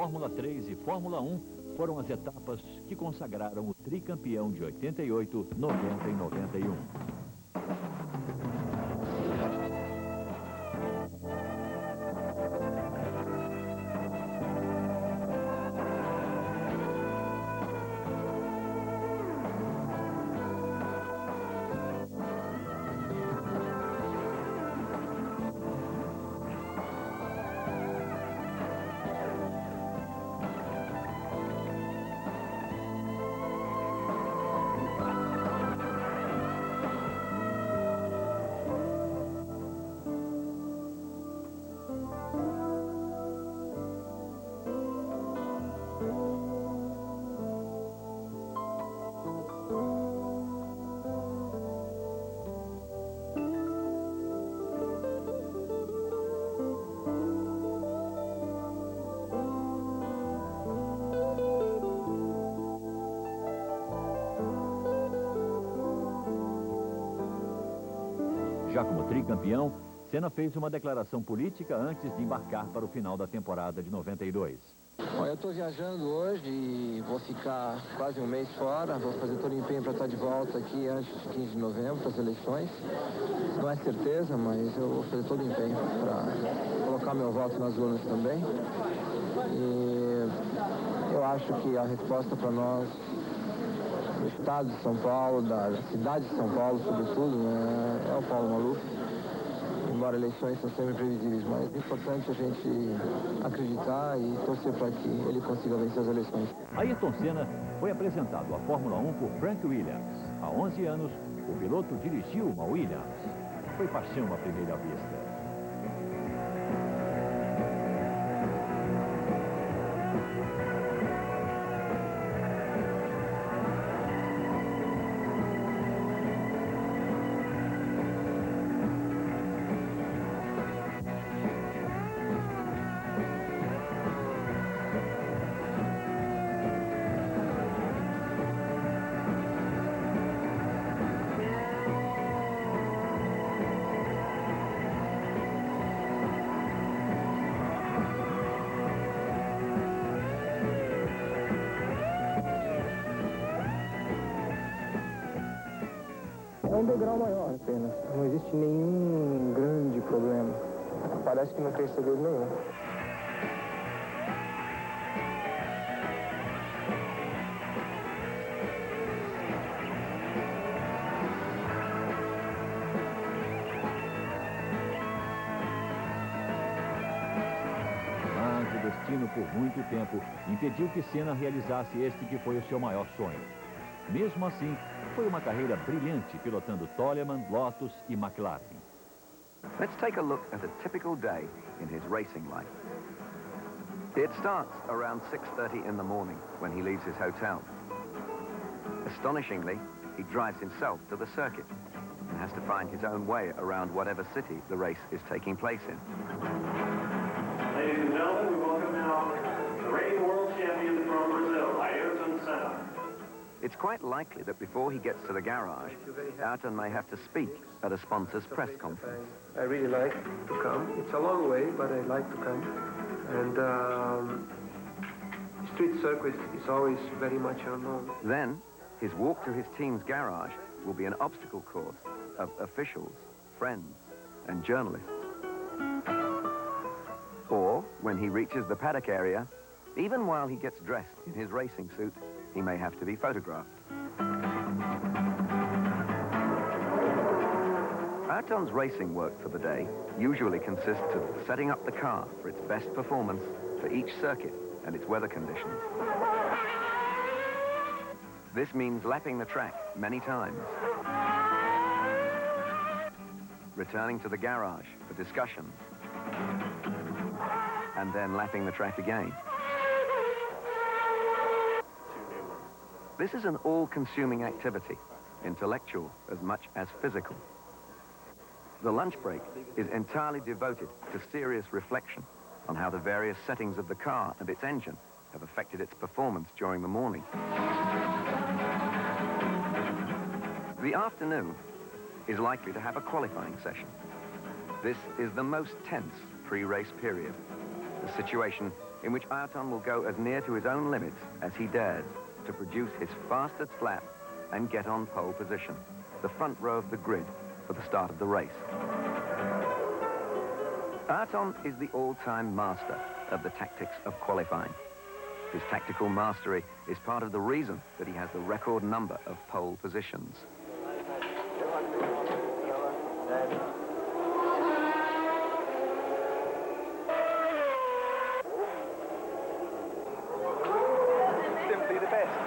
Fórmula 3 e Fórmula 1 foram as etapas que consagraram o tricampeão de 88, 90 e 91. Já como tricampeão, Senna fez uma declaração política antes de embarcar para o final da temporada de 92. Bom, eu estou viajando hoje e vou ficar quase um mês fora. Vou fazer todo o empenho para estar de volta aqui antes de 15 de novembro, para as eleições. Não é certeza, mas eu vou fazer todo o empenho para colocar meu voto nas urnas também. E eu acho que a resposta para nós, do estado de São Paulo, da cidade de São Paulo, sobretudo, né, é o Paulo Maluf. Embora eleições são sempre previsíveis, mas é importante a gente acreditar e torcer para que ele consiga vencer as eleições. Ayrton Senna foi apresentado à Fórmula 1 por Frank Williams. Há 11 anos, o piloto dirigiu uma Williams. Foi paixão à primeira vista. É um degrau maior apenas. Não existe nenhum grande problema. Parece que não tem segredo nenhum. Mas o destino, por muito tempo, impediu que Senna realizasse este que foi o seu maior sonho. Mesmo assim, foi uma carreira brilhante pilotando Toleman, Lotus e McLaren. Let's take a look at a typical day in his racing life. It starts around 6:30 in the morning when he leaves his hotel. Astonishingly, he drives himself to the circuit and has to find his own way around whatever city the race is taking place in. Ladies and gentlemen, we welcome now the reigning world champion from Brazil, Ayrton Senna. It's quite likely that before he gets to the garage, Ayrton may have to speak at a sponsor's press conference. I really like to come. It's a long way, but I like to come. And street circuit is always very much unknown. Then, his walk to his team's garage will be an obstacle course of officials, friends, and journalists. Or, when he reaches the paddock area, even while he gets dressed in his racing suit, he may have to be photographed. Ayrton's racing work for the day usually consists of setting up the car for its best performance for each circuit and its weather conditions. This means lapping the track many times, returning to the garage for discussions, and then lapping the track again. This is an all-consuming activity, intellectual as much as physical. The lunch break is entirely devoted to serious reflection on how the various settings of the car and its engine have affected its performance during the morning. The afternoon is likely to have a qualifying session. This is the most tense pre-race period. The situation in which Ayrton will go as near to his own limits as he dares to produce his fastest lap and get on pole position, the front row of the grid for the start of the race. Ayrton is the all-time master of the tactics of qualifying. His tactical mastery is part of the reason that he has the record number of pole positions. Simply the best.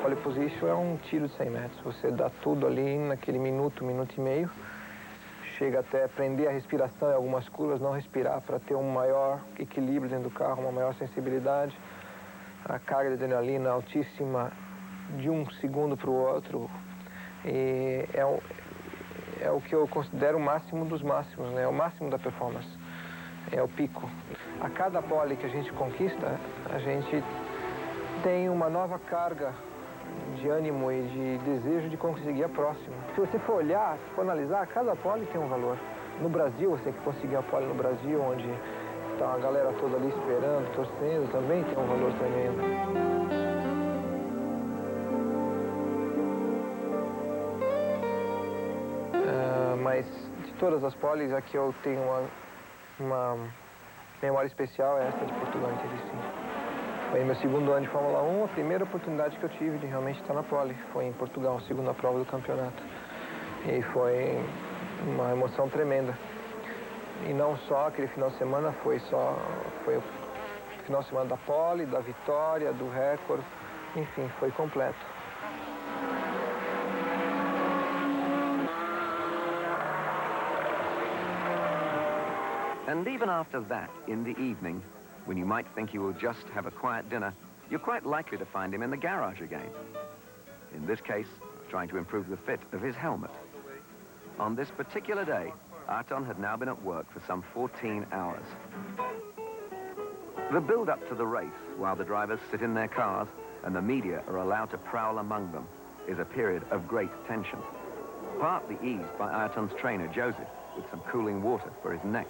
Pole position é um tiro de 100 metros. Você dá tudo ali naquele minuto, minuto e meio. Chega até prender a respiração em algumas curvas, não respirar para ter um maior equilíbrio dentro do carro, uma maior sensibilidade. A carga de adrenalina altíssima de um segundo para o outro. E é o que eu considero o máximo dos máximos, né? O máximo da performance. É o pico. A cada pole que a gente conquista, a gente tem uma nova carga de ânimo e de desejo de conseguir a próxima. Se você for olhar, se for analisar, cada pole tem um valor. No Brasil, você que conseguir a pole no Brasil, onde está a galera toda ali esperando, torcendo, também tem um valor tremendo. Mas de todas as poles, aqui eu tenho uma memória especial, é essa de Portugal Interlagos. Foi meu segundo ano de Fórmula 1, a primeira oportunidade que eu tive de realmente estar na pole. Foi em Portugal, a segunda prova do campeonato. E foi uma emoção tremenda. E não só aquele final de semana, foi o final de semana da pole, da vitória, do recorde, enfim, foi completo. And even after that, in the evening, when you might think you will just have a quiet dinner, you're quite likely to find him in the garage again. In this case, trying to improve the fit of his helmet. On this particular day, Ayrton had now been at work for some 14 hours. The build-up to the race, while the drivers sit in their cars and the media are allowed to prowl among them, is a period of great tension, partly eased by Ayrton's trainer, Joseph, with some cooling water for his neck.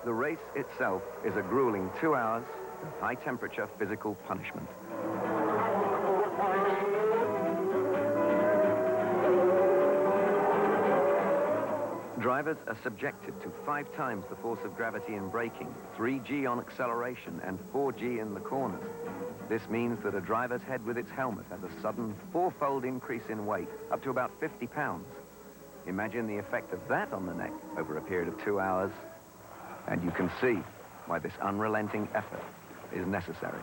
The race itself is a grueling 2 hours of high-temperature physical punishment. Drivers are subjected to 5 times the force of gravity in braking, 3G on acceleration, and 4G in the corners. This means that a driver's head with its helmet has a sudden 4-fold increase in weight, up to about 50 pounds. Imagine the effect of that on the neck over a period of 2 hours. And you can see why this unrelenting effort is necessary.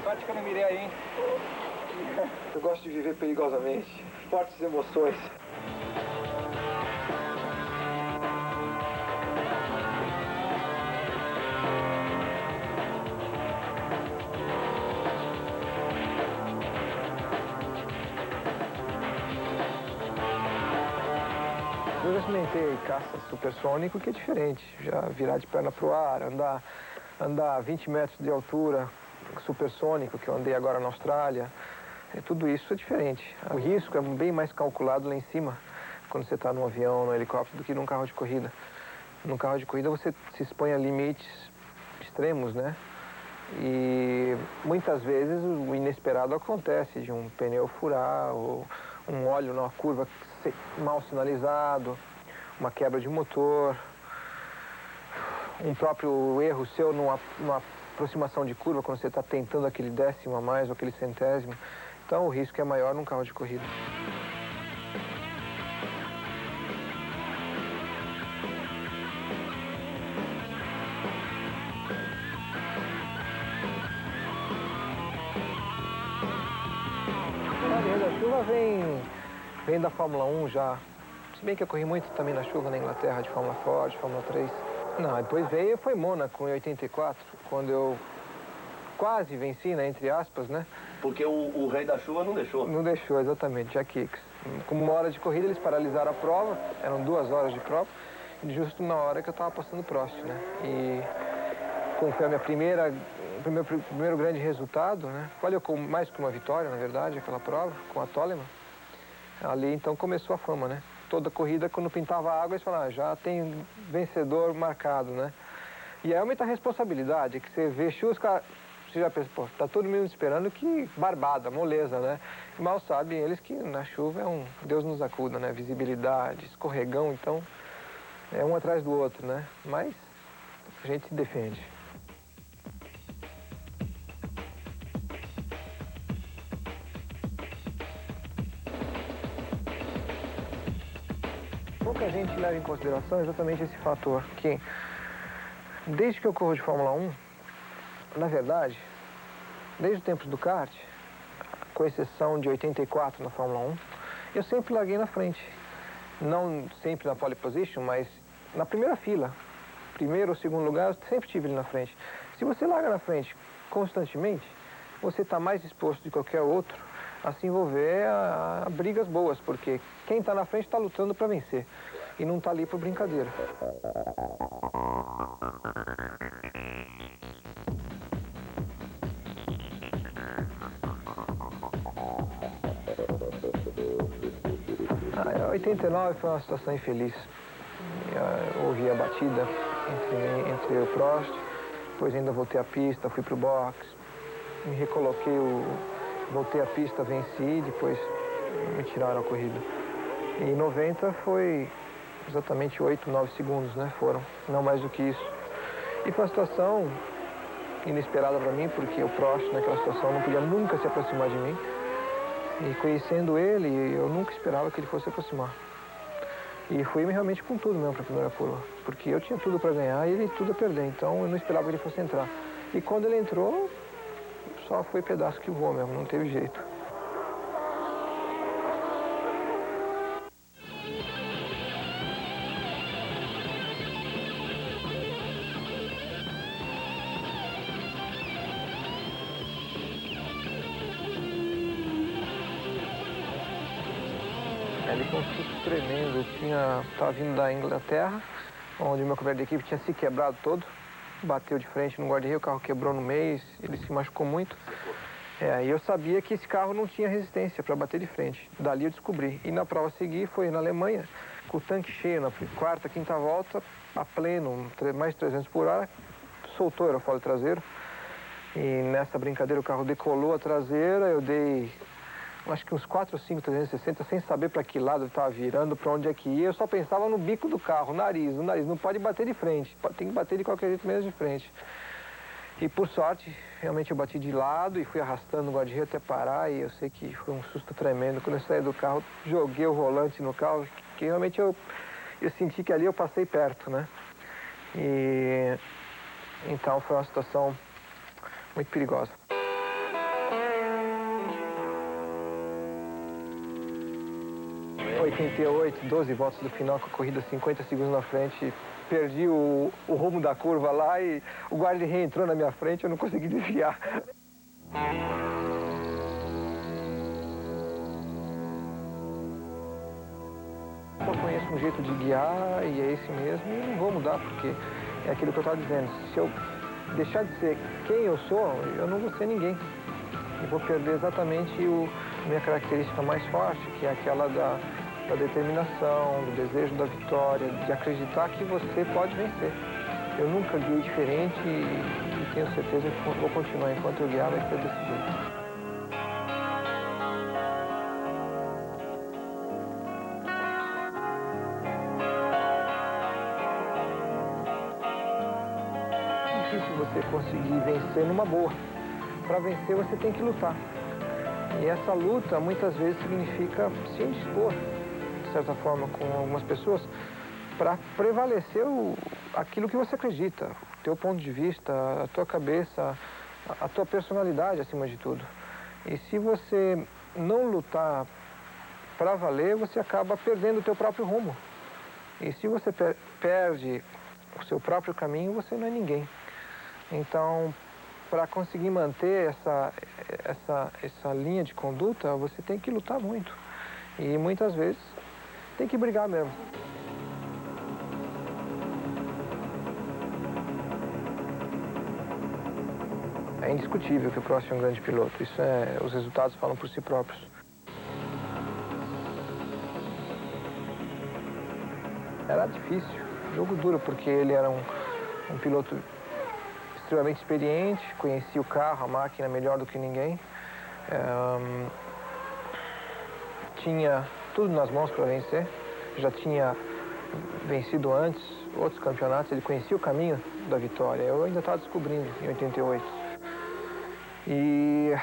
Sorte que eu não mirei aí, hein? Eu gosto de viver perigosamente, fortes emoções. Eu já experimentei caça supersônico, que é diferente. Já virar de perna pro ar, andar 20 metros de altura, supersônico, que eu andei agora na Austrália. Tudo isso é diferente. O risco é bem mais calculado lá em cima, quando você está num avião, num helicóptero, do que num carro de corrida. Num carro de corrida você se expõe a limites extremos, né? E muitas vezes o inesperado acontece, de um pneu furar, ou um óleo numa curva mal sinalizado, uma quebra de motor, um próprio erro seu numa aproximação de curva, quando você está tentando aquele décimo a mais ou aquele centésimo. Então o risco é maior num carro de corrida. A chuva vem vem da Fórmula 1 já. Se bem que eu corri muito também na chuva na Inglaterra, de Fórmula Ford, Fórmula 3. Não, depois veio foi Mônaco em 84, quando eu quase venci, né, entre aspas, né? Porque o rei da chuva não deixou. Não deixou, exatamente, Jack Hicks. Com 1 hora de corrida, eles paralisaram a prova, eram 2 horas de prova, justo na hora que eu estava passando o Prost, né? E como foi a minha primeiro grande resultado, né? Valeu mais que uma vitória, na verdade, aquela prova, com a Toleman. Ali, então, começou a fama, né? Toda corrida, quando pintava água, eles falavam, já tem vencedor marcado, né? E aí aumenta a responsabilidade, que você vê chuva, os caras... Você já pensa, pô, tá todo mundo esperando que barbada, moleza, né? Mal sabem eles que na chuva é um Deus nos acuda, né? Visibilidade, escorregão, então é um atrás do outro, né? Mas a gente se defende. Pouca gente leva em consideração exatamente esse fator, que desde que eu corro de Fórmula 1, na verdade, desde os tempos do kart, com exceção de 84 na Fórmula 1, eu sempre larguei na frente. Não sempre na pole position, mas na primeira fila. Primeiro ou segundo lugar, eu sempre estive ali na frente. Se você larga na frente constantemente, você está mais exposto de qualquer outro a se envolver a brigas boas, porque quem está na frente está lutando para vencer e não está ali por brincadeira. A 89 foi uma situação infeliz. Houve a batida entre o Prost, depois ainda voltei à pista, fui para o box, me recoloquei, voltei à pista, venci, depois me tiraram a corrida. E em 90 foi exatamente 8, 9 segundos, né? Foram, não mais do que isso. E foi uma situação inesperada para mim, porque o Prost naquela situação não podia nunca se aproximar de mim. E conhecendo ele, eu nunca esperava que ele fosse se aproximar. E fui realmente com tudo mesmo para a primeira curva, porque eu tinha tudo para ganhar e ele tudo a perder, então eu não esperava que ele fosse entrar. E quando ele entrou, só foi pedaço que voou mesmo, não teve jeito. Ali foi um susto tremendo. Eu estava vindo da Inglaterra, onde o meu companheiro de equipe tinha se quebrado todo. Bateu de frente no guarda-reio, o carro quebrou no meio, ele se machucou muito. E eu sabia que esse carro não tinha resistência para bater de frente. Dali eu descobri. E na prova a seguir foi na Alemanha, com o tanque cheio, na quarta, quinta volta, a pleno, mais de 300 por hora, soltou o aerofólio traseiro. E nessa brincadeira o carro decolou a traseira, eu dei... acho que uns 4 ou 5 360, sem saber para que lado eu estava virando, para onde é que ia. Eu só pensava no bico do carro, o nariz. Não pode bater de frente, tem que bater de qualquer jeito, menos de frente. E por sorte, realmente eu bati de lado e fui arrastando o guarda-reio até parar. E eu sei que foi um susto tremendo. Quando eu saí do carro, joguei o volante no carro, que realmente eu senti que ali eu passei perto, né? E então foi uma situação muito perigosa. 88, 12 voltas do final, com a corrida 50 segundos na frente, perdi o rumo da curva lá e o guarda-reio entrou na minha frente, eu não consegui desviar. Eu conheço um jeito de guiar e é esse mesmo, e não vou mudar, porque é aquilo que eu estava dizendo. Se eu deixar de ser quem eu sou, eu não vou ser ninguém. E vou perder exatamente a minha característica mais forte, que é aquela da determinação, do desejo da vitória, de acreditar que você pode vencer. Eu nunca guiei diferente e tenho certeza que vou continuar. Enquanto eu guiar, vai ser desse jeito. É difícil você conseguir vencer numa boa. Para vencer, você tem que lutar. E essa luta, muitas vezes, significa se indispor, de certa forma, com algumas pessoas, para prevalecer aquilo que você acredita, o teu ponto de vista, a tua cabeça, a tua personalidade, acima de tudo. E se você não lutar para valer, você acaba perdendo o teu próprio rumo. E se você perde o seu próprio caminho, você não é ninguém. Então, para conseguir manter essa linha de conduta, você tem que lutar muito. E muitas vezes tem que brigar mesmo. É indiscutível que o Prost é um grande piloto. Os resultados falam por si próprios. Era difícil, jogo duro, porque ele era um piloto extremamente experiente, conhecia o carro, a máquina melhor do que ninguém. Tinha tudo nas mãos para vencer, já tinha vencido antes outros campeonatos, ele conhecia o caminho da vitória. Eu ainda estava descobrindo em 88. E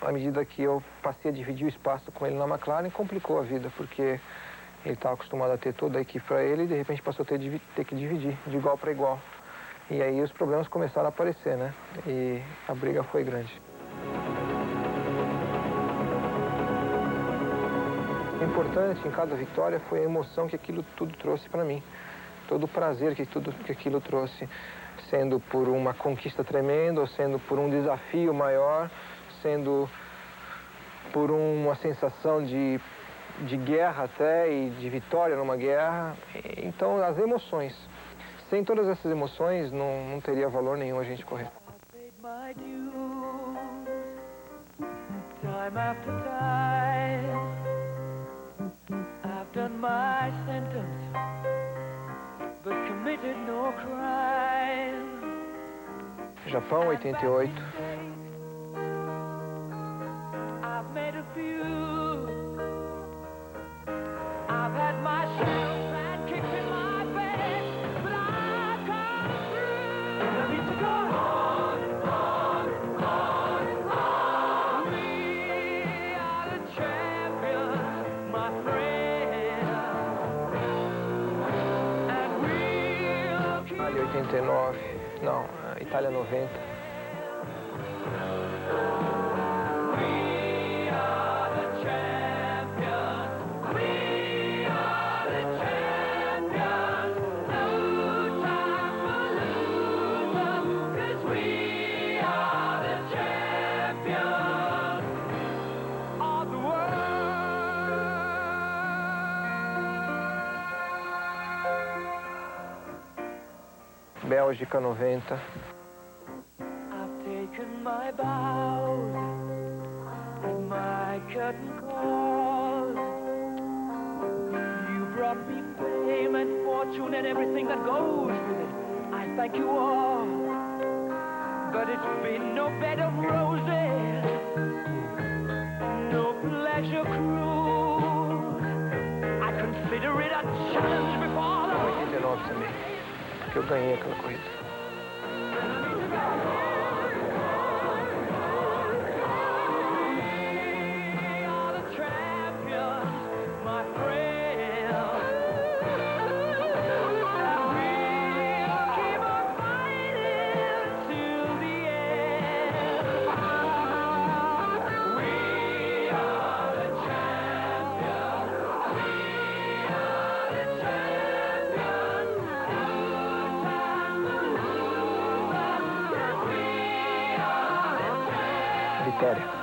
à medida que eu passei a dividir o espaço com ele na McLaren, complicou a vida, porque ele estava acostumado a ter toda a equipe para ele e de repente passou a ter que dividir de igual para igual. E aí os problemas começaram a aparecer, né? E a briga foi grande. O importante em cada vitória foi a emoção que aquilo tudo trouxe para mim. Todo o prazer que aquilo trouxe. Sendo por uma conquista tremenda, ou sendo por um desafio maior, sendo por uma sensação de guerra até e de vitória numa guerra. Então, as emoções. Sem todas essas emoções, não teria valor nenhum a gente correr. Japão, 88. Itália, 89. Não, Itália, 90. Bélgica, 90. I've taken my bows and my curtain calls. You brought me fame and fortune and everything that goes with it. I thank you all, but it's been no bed of roses, no pleasure cruise. I consider it a challenge before the 89 também, que eu ganhei aquela corrida. Vitória.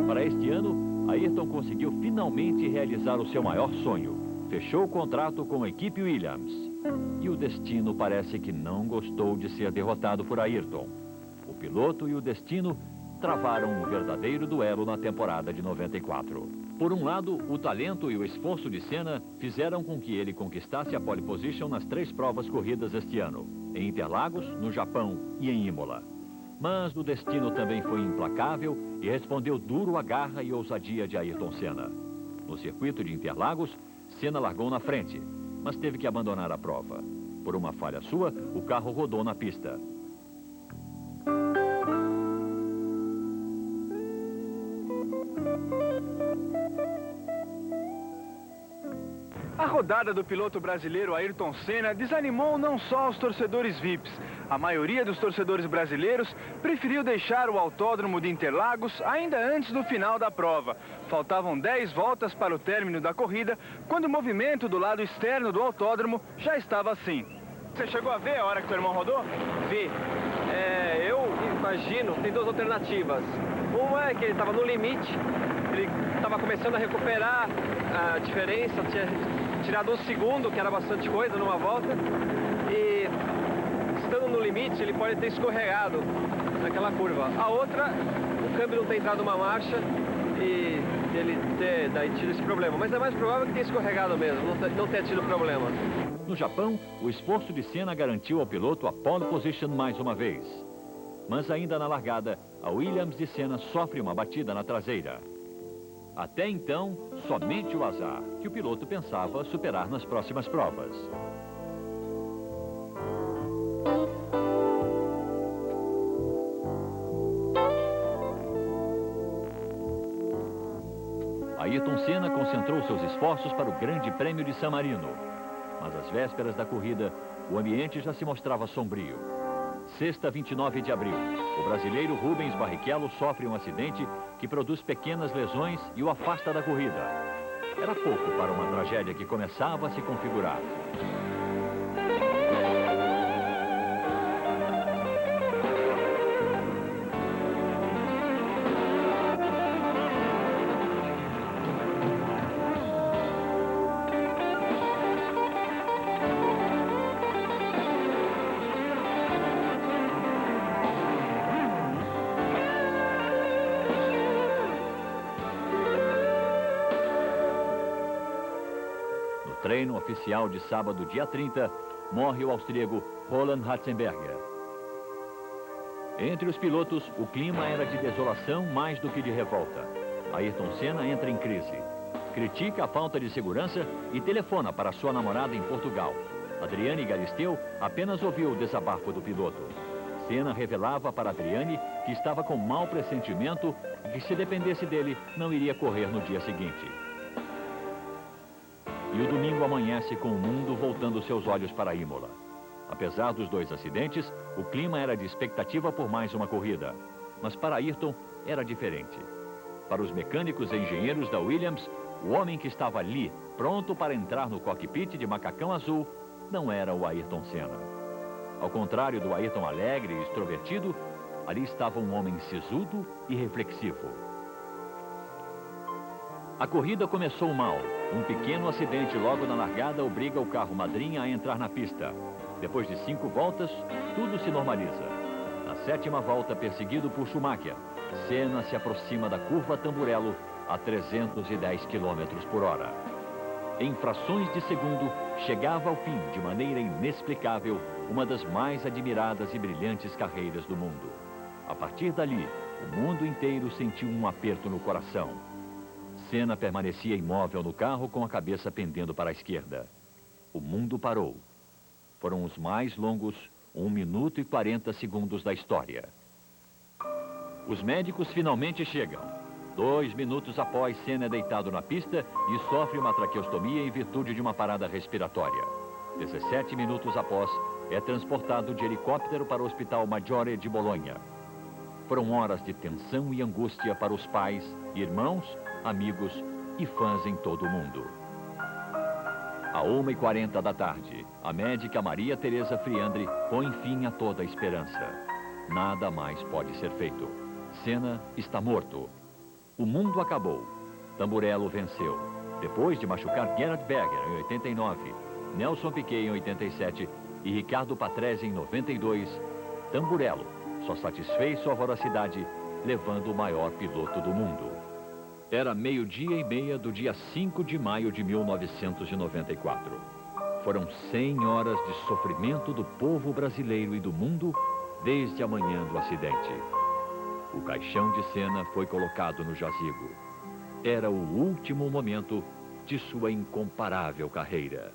Para este ano, Ayrton conseguiu finalmente realizar o seu maior sonho. Fechou o contrato com a equipe Williams. E o destino parece que não gostou de ser derrotado por Ayrton. O piloto e o destino travaram um verdadeiro duelo na temporada de 94. Por um lado, o talento e o esforço de Senna fizeram com que ele conquistasse a pole position nas 3 provas corridas este ano, em Interlagos, no Japão e em Imola. Mas o destino também foi implacável e respondeu duro à garra e ousadia de Ayrton Senna. No circuito de Interlagos, Senna largou na frente, mas teve que abandonar a prova. Por uma falha sua, o carro rodou na pista. A rodada do piloto brasileiro Ayrton Senna desanimou não só os torcedores VIPs. A maioria dos torcedores brasileiros preferiu deixar o autódromo de Interlagos ainda antes do final da prova. Faltavam 10 voltas para o término da corrida, quando o movimento do lado externo do autódromo já estava assim. Você chegou a ver a hora que teu irmão rodou? Vi. Eu imagino, tem duas alternativas. Uma é que ele estava no limite, ele estava começando a recuperar a diferença, tinha tirado um segundo, que era bastante coisa numa volta, e estando no limite ele pode ter escorregado naquela curva. A outra, o câmbio não ter entrado numa marcha e ele ter daí tido esse problema, mas é mais provável que tenha escorregado mesmo, não ter tido problema. No Japão, o esforço de Senna garantiu ao piloto a pole position mais uma vez. Mas ainda na largada, a Williams de Senna sofre uma batida na traseira. Até então, somente o azar, que o piloto pensava superar nas próximas provas. Ayrton Senna concentrou seus esforços para o Grande Prêmio de San Marino. Mas às vésperas da corrida, o ambiente já se mostrava sombrio. Sexta, 29 de abril, o brasileiro Rubens Barrichello sofre um acidente que produz pequenas lesões e o afasta da corrida. Era pouco para uma tragédia que começava a se configurar. Treino oficial de sábado, dia 30, morre o austríaco Roland Ratzenberger. Entre os pilotos, o clima era de desolação mais do que de revolta. Ayrton Senna entra em crise. Critica a falta de segurança e telefona para sua namorada em Portugal. Adriane Galisteu apenas ouviu o desabafo do piloto. Senna revelava para Adriane que estava com mau pressentimento e que, se dependesse dele, não iria correr no dia seguinte. E o domingo amanhece com o mundo voltando seus olhos para Imola. Apesar dos dois acidentes, o clima era de expectativa por mais uma corrida. Mas para Ayrton era diferente. Para os mecânicos e engenheiros da Williams, o homem que estava ali, pronto para entrar no cockpit de macacão azul, não era o Ayrton Senna. Ao contrário do Ayrton alegre e extrovertido, ali estava um homem sisudo e reflexivo. A corrida começou mal. Um pequeno acidente logo na largada obriga o carro madrinha a entrar na pista. Depois de 5 voltas, tudo se normaliza. Na 7ª volta, perseguido por Schumacher, Senna se aproxima da curva Tamburello a 310 km por hora. Em frações de segundo, chegava ao fim, de maneira inexplicável, uma das mais admiradas e brilhantes carreiras do mundo. A partir dali, o mundo inteiro sentiu um aperto no coração. Senna permanecia imóvel no carro com a cabeça pendendo para a esquerda. O mundo parou. Foram os mais longos 1 minuto e 40 segundos da história. Os médicos finalmente chegam. 2 minutos após, Senna é deitado na pista e sofre uma traqueostomia em virtude de uma parada respiratória. 17 minutos após, é transportado de helicóptero para o Hospital Maggiore de Bolonha. Foram horas de tensão e angústia para os pais, irmãos, amigos e fãs em todo o mundo. À 1h40 da tarde, a médica Maria Teresa Friandri põe fim a toda a esperança. Nada mais pode ser feito. Senna está morto. O mundo acabou. Tamburello venceu. Depois de machucar Gerhard Berger em 89, Nelson Piquet em 87 e Ricardo Patrese em 92, Tamburello só satisfez sua voracidade, levando o maior piloto do mundo. Era 12h30 do dia 5 de maio de 1994. Foram 100 horas de sofrimento do povo brasileiro e do mundo, desde a manhã do acidente. O caixão de Senna foi colocado no jazigo. Era o último momento de sua incomparável carreira.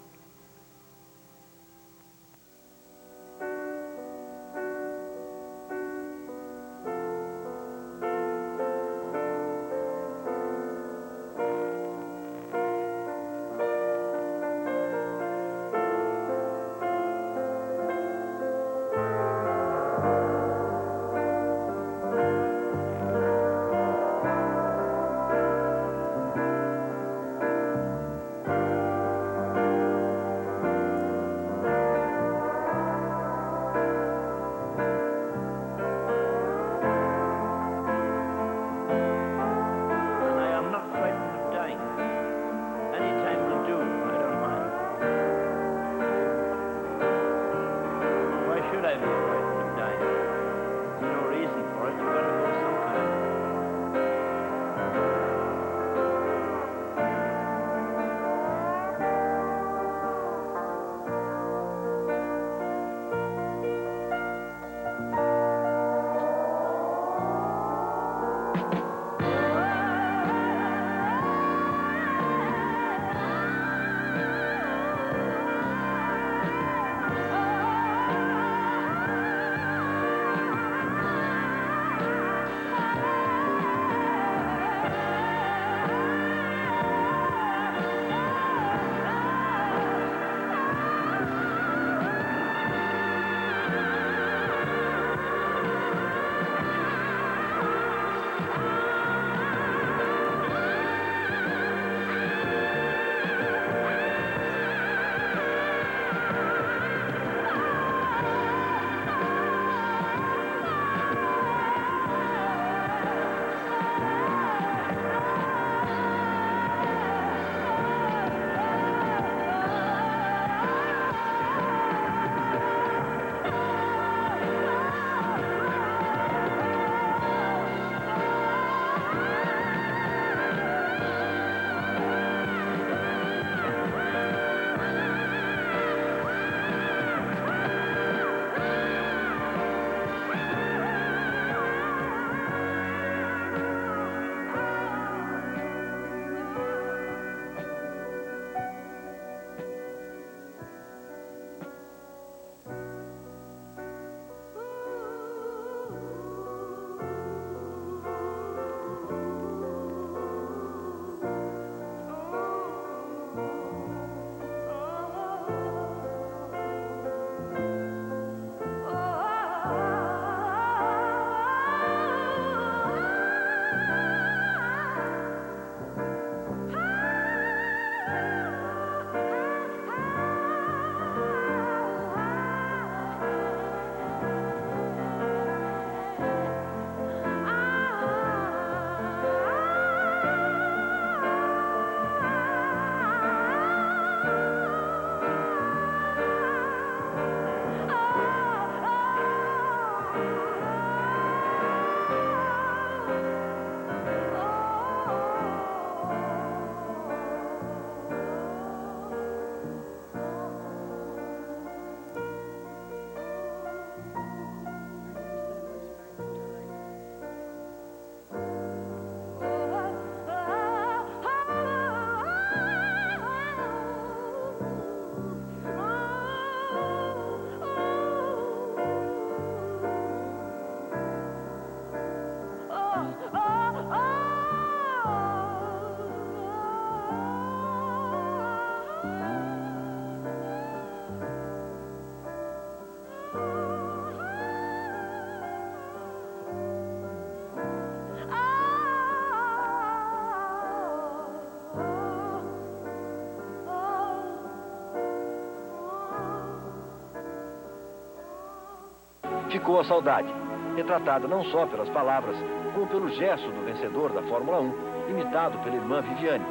Ficou a saudade, retratada não só pelas palavras, como pelo gesto do vencedor da Fórmula 1, imitado pela irmã Viviane,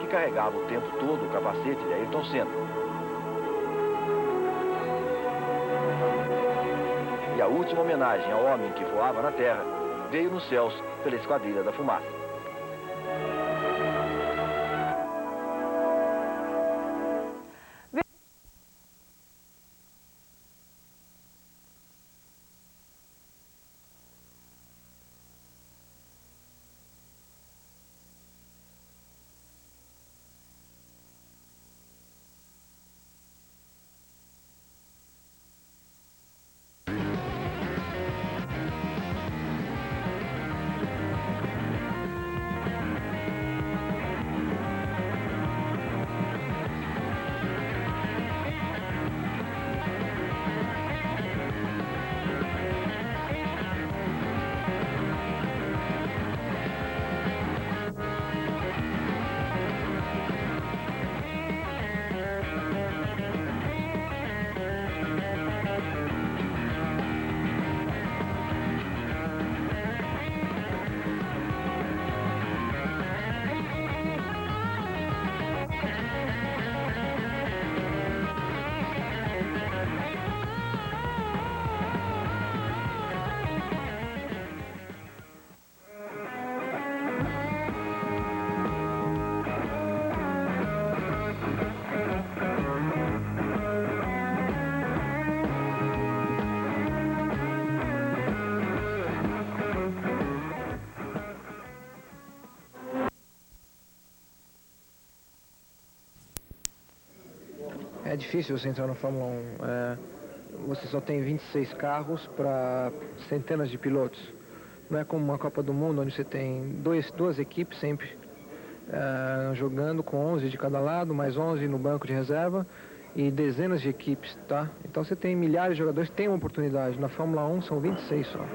que carregava o tempo todo o capacete de Ayrton Senna. E a última homenagem ao homem que voava na terra veio nos céus pela Esquadrilha da Fumaça. É difícil você entrar na Fórmula 1. Você só tem 26 carros para centenas de pilotos. Não é como uma Copa do Mundo, onde você tem duas equipes sempre jogando com 11 de cada lado, mais 11 no banco de reserva e dezenas de equipes, tá? Então você tem milhares de jogadores que têm uma oportunidade. Na Fórmula 1 são 26 só.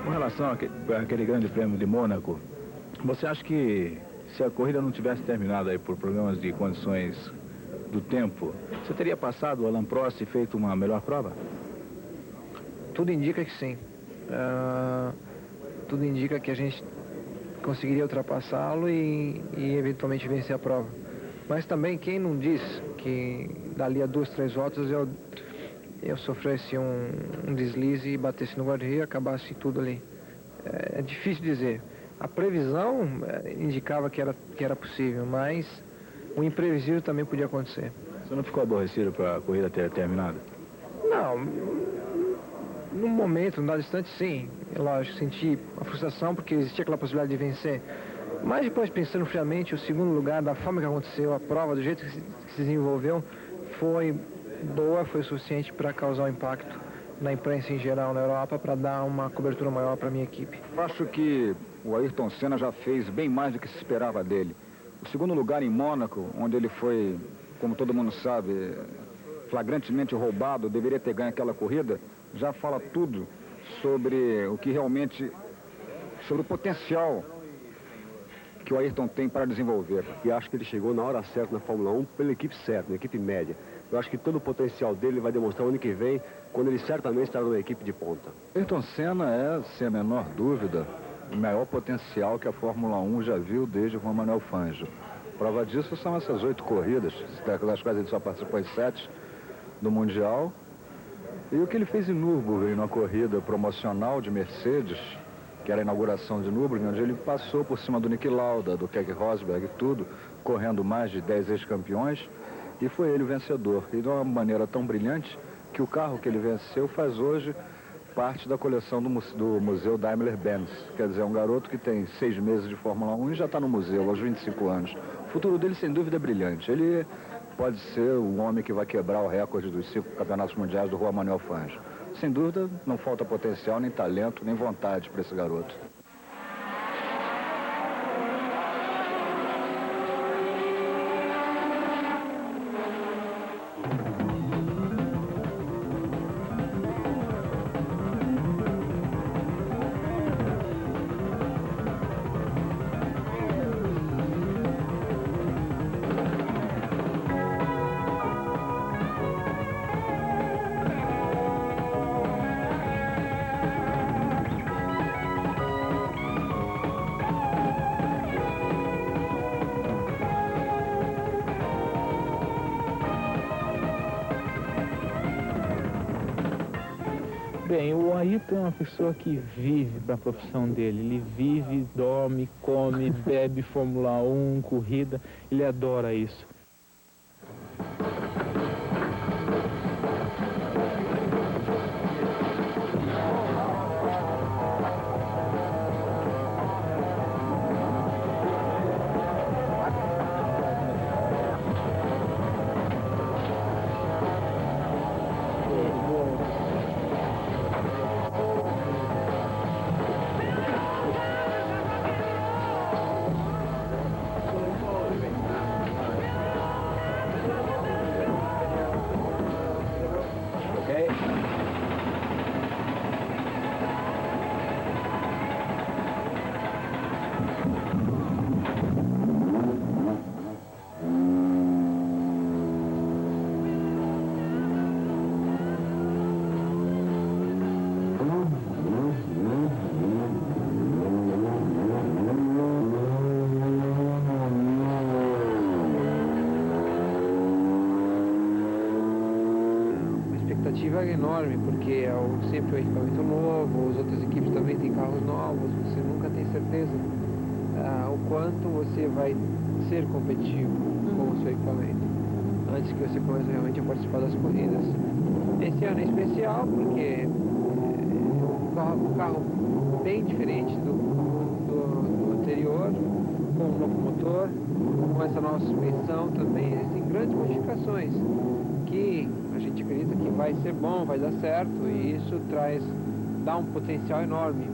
Com relação àquele grande prêmio de Mônaco, você acha que se a corrida não tivesse terminado aí por problemas de condições do tempo, você teria passado o Alain Prost e feito uma melhor prova? Tudo indica que sim. Tudo indica que a gente conseguiria ultrapassá-lo e eventualmente vencer a prova. Mas também quem não diz que dali a 2, 3 voltas eu sofresse um deslize e batesse no guarda-reio e acabasse tudo ali. É difícil dizer. A previsão indicava que era possível, mas o imprevisível também podia acontecer. Você não ficou aborrecido para a corrida ter terminado? Não. No momento, num dado instante, sim. Lógico, senti a frustração porque existia aquela possibilidade de vencer. Mas depois, pensando friamente, o segundo lugar, da forma que aconteceu, a prova, do jeito que se desenvolveu, foi boa, foi suficiente para causar um impacto na imprensa em geral na Europa, para dar uma cobertura maior para a minha equipe. Eu acho que o Ayrton Senna já fez bem mais do que se esperava dele. O segundo lugar em Mônaco, onde ele foi, como todo mundo sabe, flagrantemente roubado, deveria ter ganho aquela corrida, já fala tudo sobre o que realmente, sobre o potencial que o Ayrton tem para desenvolver. E acho que ele chegou na hora certa na Fórmula 1 pela equipe certa, na equipe média. Eu acho que todo o potencial dele vai demonstrar o ano que vem, quando ele certamente estará numa equipe de ponta. Ayrton Senna é, sem a menor dúvida, o maior potencial que a Fórmula 1 já viu desde o Juan Manuel Fangio. Prova disso são essas 8 corridas, das quais ele só participou em 7 do Mundial. E o que ele fez em Nürburgring, numa corrida promocional de Mercedes, que era a inauguração de Nürburgring, onde ele passou por cima do Niki Lauda, do Keke Rosberg e tudo, correndo mais de 10 ex-campeões, e foi ele o vencedor. E de uma maneira tão brilhante que o carro que ele venceu faz hoje parte da coleção do Museu Daimler-Benz. Quer dizer, é um garoto que tem 6 meses de Fórmula 1 e já está no museu aos 25 anos. O futuro dele, sem dúvida, é brilhante. Ele pode ser o homem que vai quebrar o recorde dos 5 campeonatos mundiais do Juan Manuel Fangio. Sem dúvida, não falta potencial, nem talento, nem vontade para esse garoto. Bem, o Ayrton é uma pessoa que vive para a profissão dele. Ele vive, dorme, come, bebe Fórmula 1, corrida. Ele adora isso. É enorme, porque é sempre um equipamento novo, as outras equipes também têm carros novos, você nunca tem certeza o quanto você vai ser competitivo com o seu equipamento. antes que você comece realmente a participar das corridas. Esse ano é especial porque é um carro bem diferente do anterior, com um novo motor, com essa nova suspensão também. Existem grandes modificações que a gente acredita que vai ser bom, vai dar certo, e isso dá um potencial enorme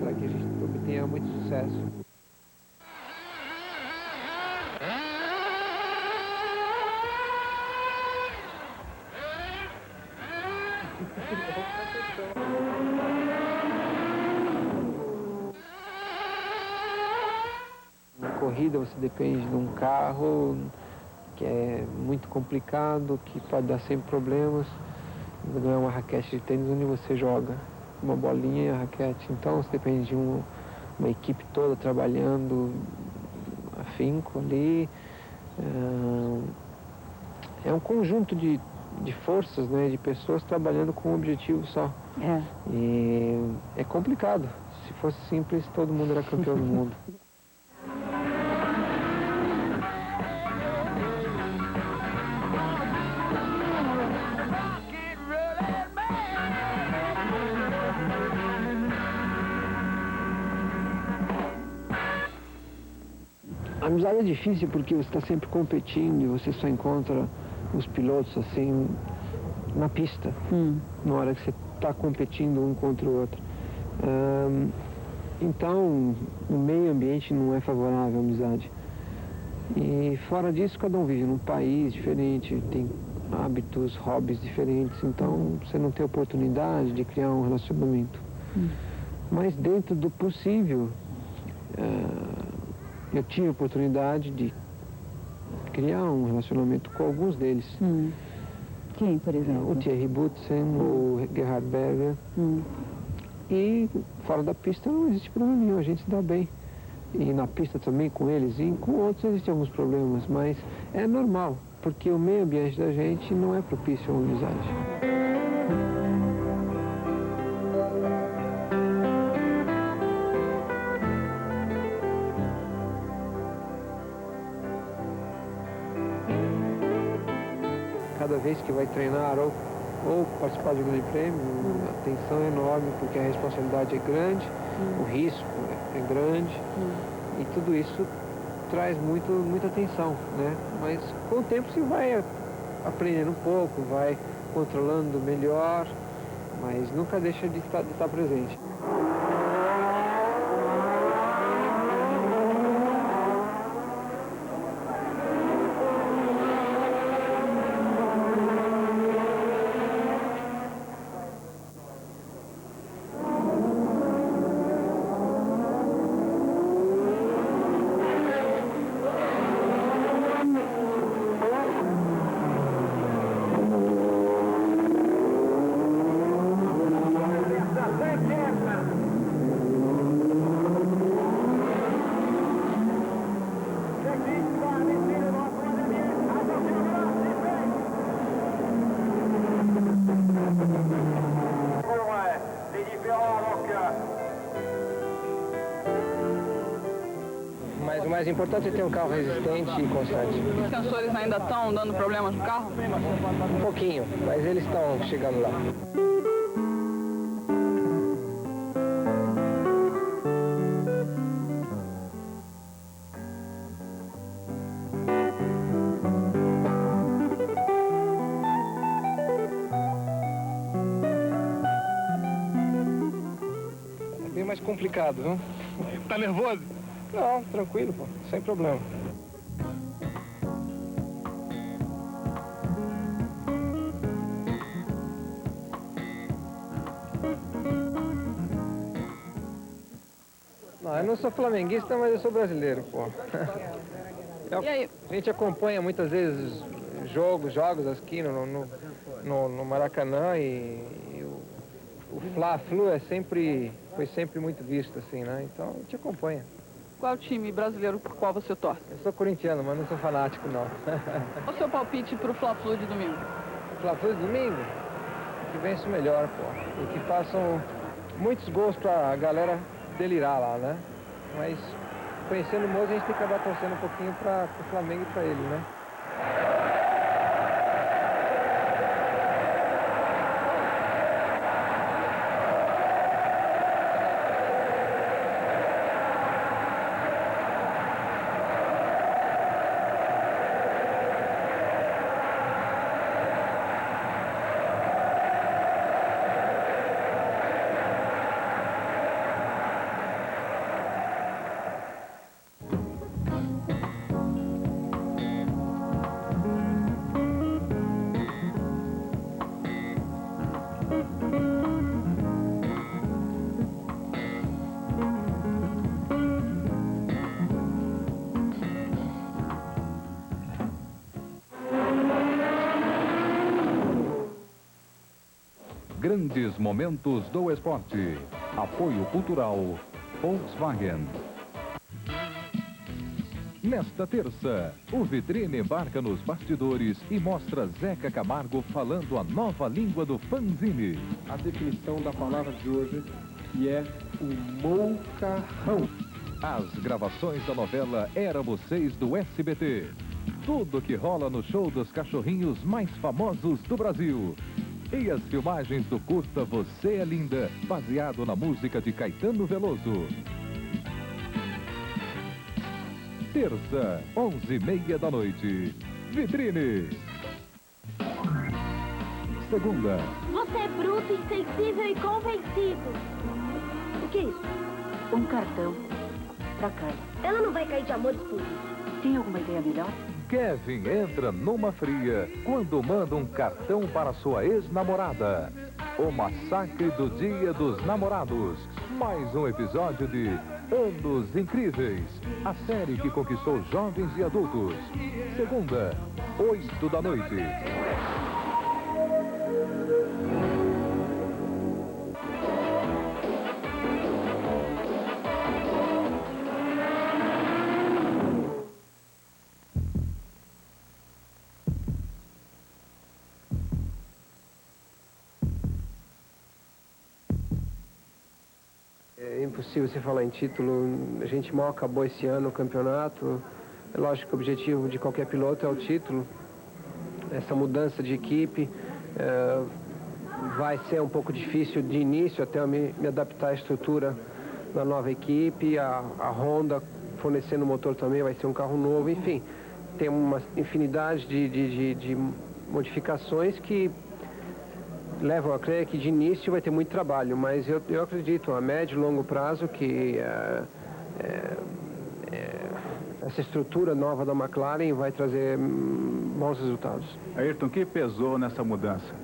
para que a gente obtenha muito sucesso. Na corrida você depende de um carro que é muito complicado, que pode dar sempre problemas. Não é uma raquete de tênis onde você joga uma bolinha e a raquete. Então você depende de uma equipe toda trabalhando afinco ali. É um conjunto de forças, né, de pessoas trabalhando com um objetivo só. E é complicado. Se fosse simples, todo mundo era campeão do mundo. A amizade é difícil porque você está sempre competindo e você só encontra os pilotos assim na pista, na hora que você está competindo um contra o outro. Então, o meio ambiente não é favorável à amizade. E fora disso, cada um vive num país diferente, tem hábitos, hobbies diferentes, então você não tem oportunidade de criar um relacionamento. Mas dentro do possível, eu tive a oportunidade de criar um relacionamento com alguns deles. Quem, por exemplo? O Thierry Boutsen, o Gerhard Berger. E fora da pista não existe problema nenhum, a gente se dá bem. E na pista também com eles, e com outros existem alguns problemas, mas é normal, porque o meio ambiente da gente não é propício à amizade. Cada vez que vai treinar ou participar de um grande prêmio, a tensão é enorme, porque a responsabilidade é grande, o risco é grande, e tudo isso traz muita tensão, né? Mas com o tempo você vai aprendendo um pouco, vai controlando melhor, mas nunca deixa de estar presente. Mas o mais importante é ter um carro resistente e constante. Os sensores ainda estão dando problemas no carro? Um pouquinho, mas eles estão chegando lá. É bem mais complicado, viu? Tá nervoso? Não, tranquilo, pô, sem problema. Não, eu não sou flamenguista, mas eu sou brasileiro, pô. E aí? A gente acompanha muitas vezes jogos aqui no Maracanã e o Fla-Flu foi sempre muito visto, assim, né? Então a gente acompanha. Qual é o time brasileiro por qual você torce? Eu sou corintiano, mas não sou fanático, não. Qual o seu palpite pro Fla-Flu de domingo? Fla-Flu de domingo? Que vence o melhor, pô. E que façam muitos gols pra galera delirar lá, né? Mas conhecendo o Moza, a gente tem que acabar torcendo um pouquinho pro Flamengo e pra ele, né? grandes momentos do esporte. Apoio cultural Volkswagen. Nesta terça, o Vitrine embarca nos bastidores e mostra Zeca Camargo falando a nova língua do fanzine. A definição da palavra de hoje, que é o moucarrão. As gravações da novela Éramos Seis do SBT. Tudo que rola no show dos cachorrinhos mais famosos do Brasil. E as filmagens do curta Você é Linda, baseado na música de Caetano Veloso. Terça, 11h30 da noite. Vitrine. Segunda. Você é bruto, insensível e convencido. O que é isso? Um cartão pra Carla. Ela não vai cair de amores por isso. Tem alguma ideia melhor? Kevin entra numa fria quando manda um cartão para sua ex-namorada. O massacre do Dia dos Namorados. Mais um episódio de Anos Incríveis. A série que conquistou jovens e adultos. Segunda, 8 da noite. É impossível você falar em título. A gente mal acabou esse ano o campeonato. É lógico que o objetivo de qualquer piloto é o título. Essa mudança de equipe vai ser um pouco difícil de início até eu me adaptar à estrutura da nova equipe. A Honda fornecendo o motor também vai ser um carro novo. Enfim, tem uma infinidade de modificações que levam a crer que de início vai ter muito trabalho, mas eu acredito a médio e longo prazo que essa estrutura nova da McLaren vai trazer bons resultados. Ayrton, o que pesou nessa mudança?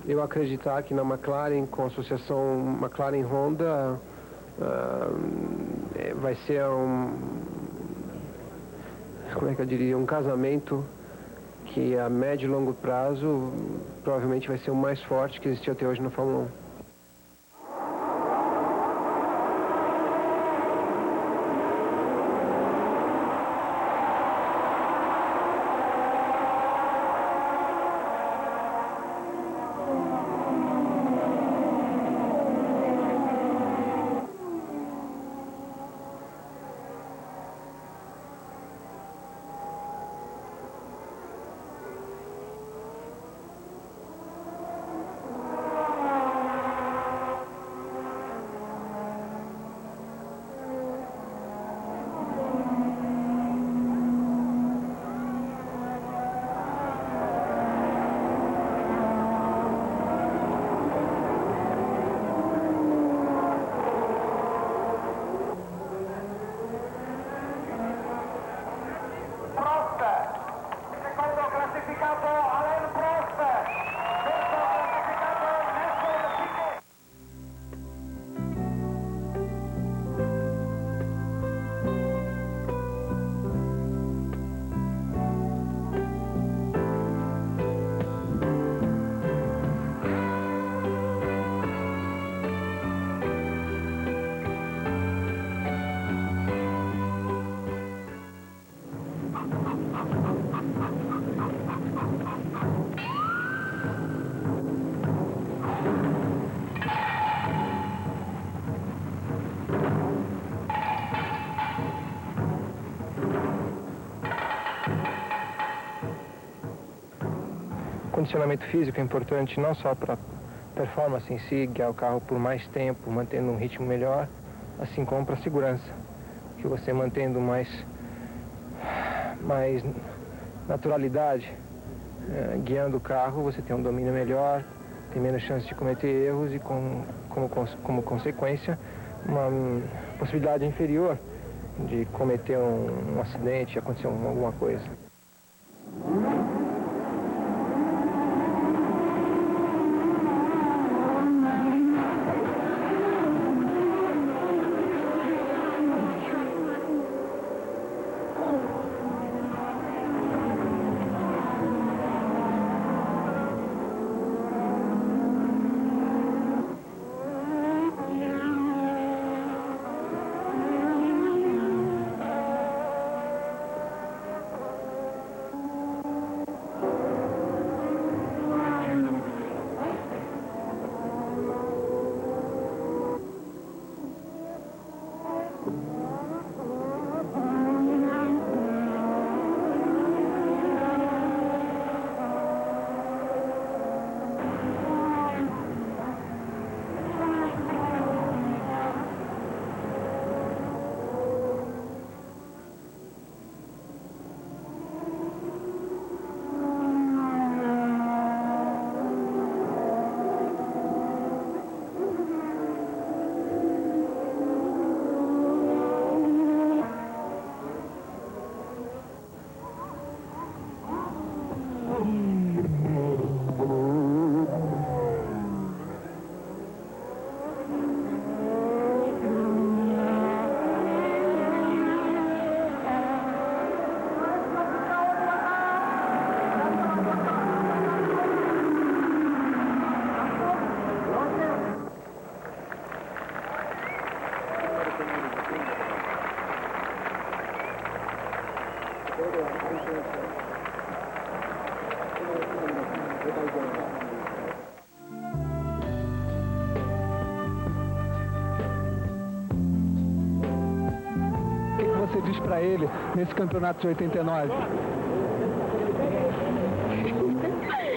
Eu acreditar que na McLaren, com a associação McLaren-Honda, vai ser como é que eu diria, um casamento que a médio e longo prazo provavelmente vai ser o mais forte que existiu até hoje na Fórmula 1. Condicionamento físico é importante não só para performance em si, guiar o carro por mais tempo, mantendo um ritmo melhor, assim como para a segurança, que você mantendo mais naturalidade, guiando o carro, você tem um domínio melhor, tem menos chance de cometer erros e como consequência uma possibilidade inferior de cometer um acidente, acontecer alguma coisa. O que você diz para ele nesse campeonato de 89?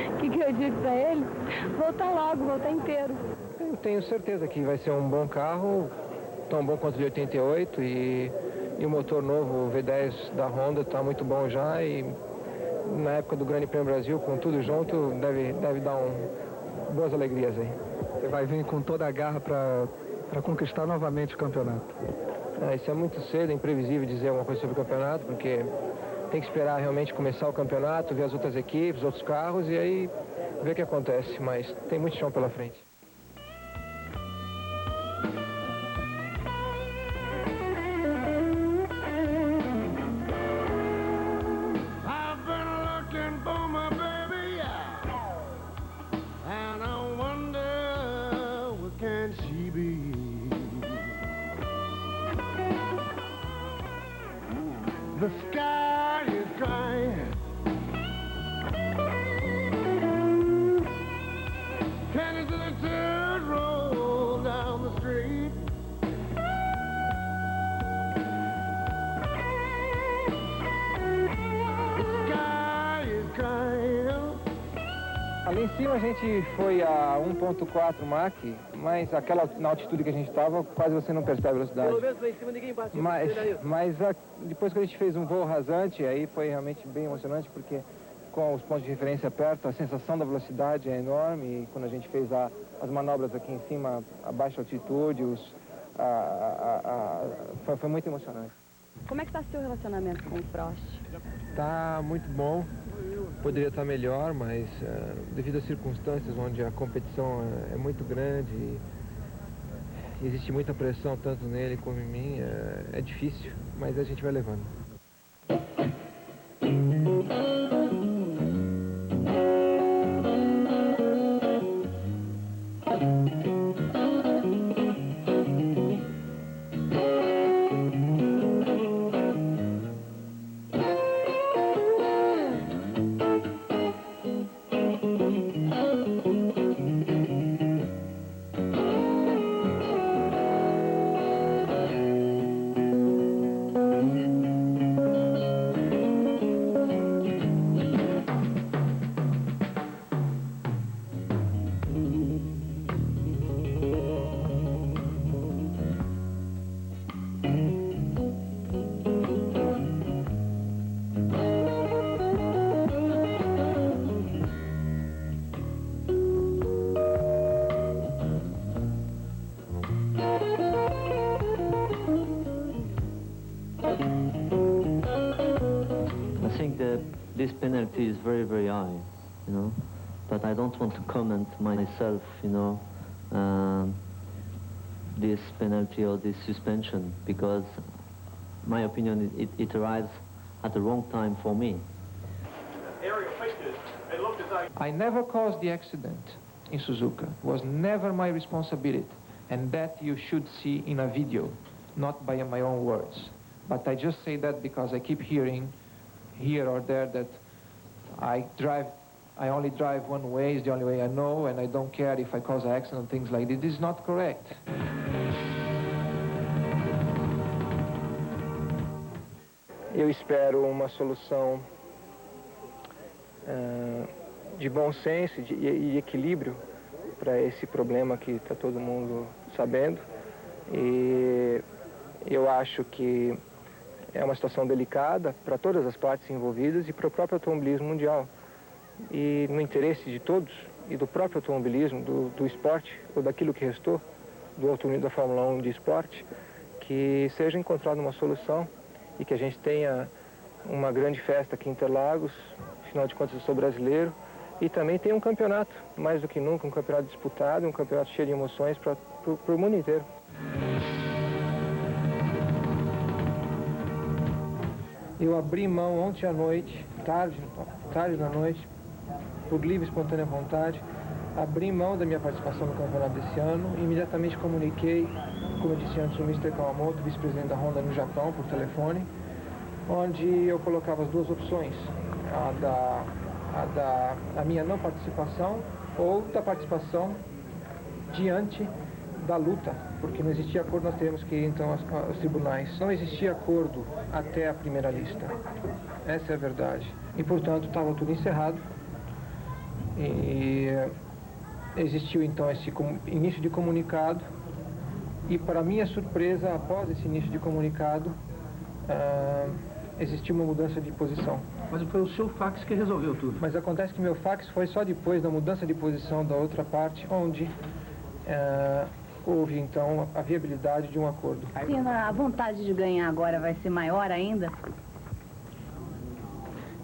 O que eu digo para ele? Voltar logo, voltar inteiro. Eu tenho certeza que vai ser um bom carro, tão bom quanto o de 88, e o motor novo, o V10 da Honda, está muito bom já, e na época do Grande Prêmio Brasil, com tudo junto, deve dar boas alegrias aí. Você vai vir com toda a garra para conquistar novamente o campeonato. Isso é muito cedo, é imprevisível dizer alguma coisa sobre o campeonato, porque tem que esperar realmente começar o campeonato, ver as outras equipes, outros carros, e aí ver o que acontece, mas tem muito chão pela frente. The sky is crying. Cannons of the dirt roll down the street. The sky is crying. Ali em cima a gente foi a 1.4 Mach, mas na altitude que a gente estava, quase você não percebe a velocidade. Pelo menos lá em cima ninguém bate. Mas depois que a gente fez um voo rasante, aí foi realmente bem emocionante, porque com os pontos de referência perto, a sensação da velocidade é enorme, e quando a gente fez as manobras aqui em cima, a baixa altitude, foi muito emocionante. Como é que está seu relacionamento com o Prost? Está muito bom, poderia estar melhor, mas devido às circunstâncias onde a competição é muito grande e existe muita pressão tanto nele como em mim, é difícil, mas a gente vai levando. This penalty is very, very high, you know, but I don't want to comment myself, you know, this penalty or this suspension, because my opinion, it arrives at the wrong time for me. I never caused the accident in Suzuka. It was never my responsibility, and that you should see in a video, not by my own words. But I just say that because I keep hearing here or there that I only drive one way, is the only way I know, and I don't care if I cause an accident, things like this. This is not correct. Eu espero uma solução de bom senso e equilíbrio para esse problema que está todo mundo sabendo. E eu acho que é uma situação delicada para todas as partes envolvidas e para o próprio automobilismo mundial. E no interesse de todos e do próprio automobilismo, do esporte, ou daquilo que restou do automobilismo da Fórmula 1 de esporte, que seja encontrada uma solução e que a gente tenha uma grande festa aqui em Interlagos. Afinal de contas, eu sou brasileiro. E também tem um campeonato, mais do que nunca, um campeonato disputado, um campeonato cheio de emoções para o mundo inteiro. Eu abri mão ontem à noite, tarde da noite, por livre e espontânea vontade, abri mão da minha participação no campeonato desse ano, imediatamente comuniquei, como eu disse antes, o Mr. Kawamoto, vice-presidente da Honda no Japão, por telefone, onde eu colocava as duas opções, a minha não participação ou da participação diante da luta, porque não existia acordo, nós teríamos que ir então aos tribunais. Não existia acordo até a primeira lista. Essa é a verdade. E, portanto, estava tudo encerrado. E existiu então esse início de comunicado. E, para minha surpresa, após esse início de comunicado, existiu uma mudança de posição. Mas foi o seu fax que resolveu tudo. Mas acontece que meu fax foi só depois da mudança de posição da outra parte, onde houve, então, a viabilidade de um acordo. Sim, a vontade de ganhar agora vai ser maior ainda?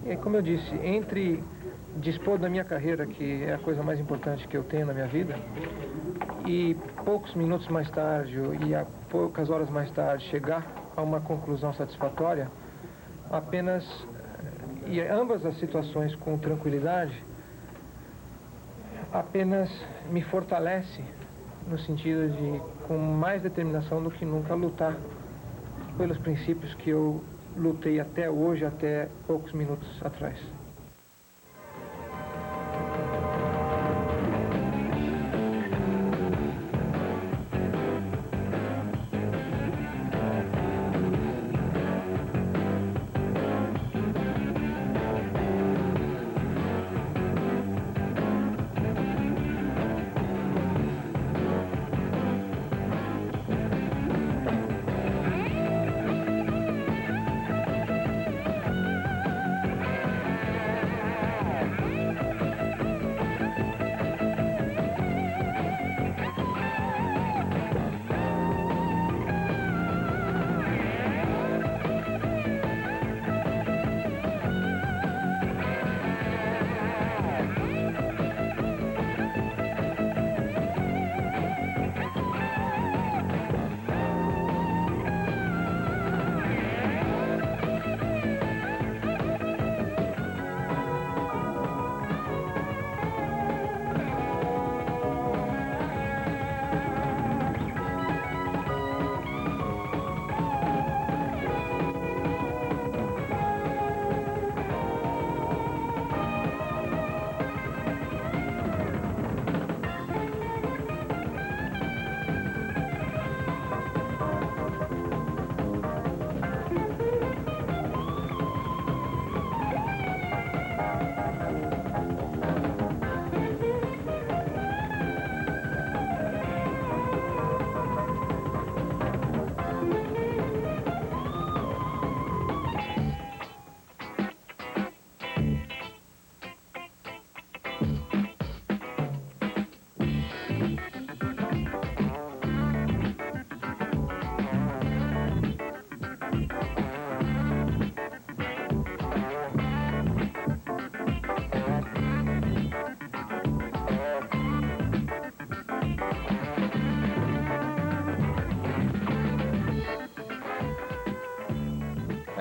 E, como eu disse, entre dispor da minha carreira, que é a coisa mais importante que eu tenho na minha vida, e poucos minutos mais tarde, e a poucas horas mais tarde, chegar a uma conclusão satisfatória, e ambas as situações com tranquilidade, apenas me fortalece no sentido de, com mais determinação do que nunca, lutar pelos princípios que eu lutei até hoje, até poucos minutos atrás.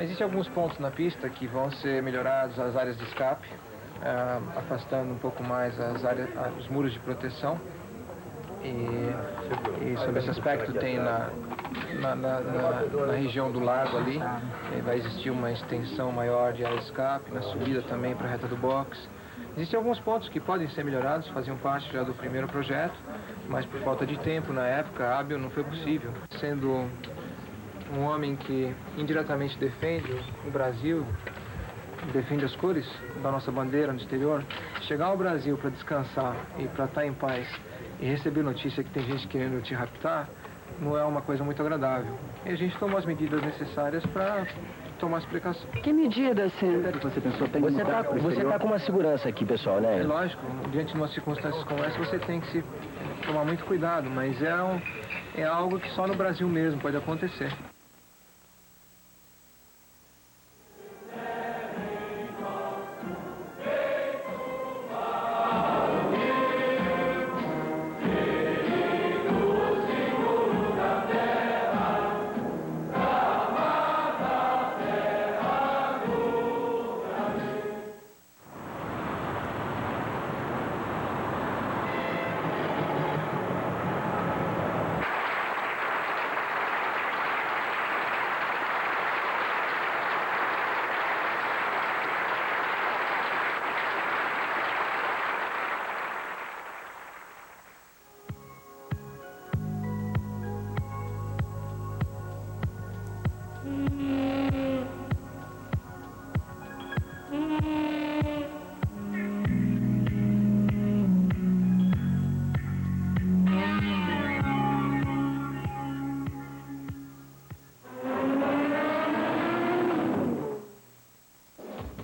Existem alguns pontos na pista que vão ser melhorados, as áreas de escape, afastando um pouco mais os muros de proteção. E sobre esse aspecto tem na região do lago ali, vai existir uma extensão maior de área de escape, na subida também para a reta do box. Existem alguns pontos que podem ser melhorados, faziam parte já do primeiro projeto, mas por falta de tempo na época hábil não foi possível. Sendo um homem que indiretamente defende o Brasil, defende as cores da nossa bandeira no exterior, chegar ao Brasil para descansar e para estar em paz e receber notícia que tem gente querendo te raptar, não é uma coisa muito agradável. E a gente tomou as medidas necessárias para tomar as precauções. Que medidas, senhor? Você pensou você tá com uma segurança aqui, pessoal, né? É lógico, diante de umas circunstâncias como essa, você tem que se tomar muito cuidado, mas é algo que só no Brasil mesmo pode acontecer.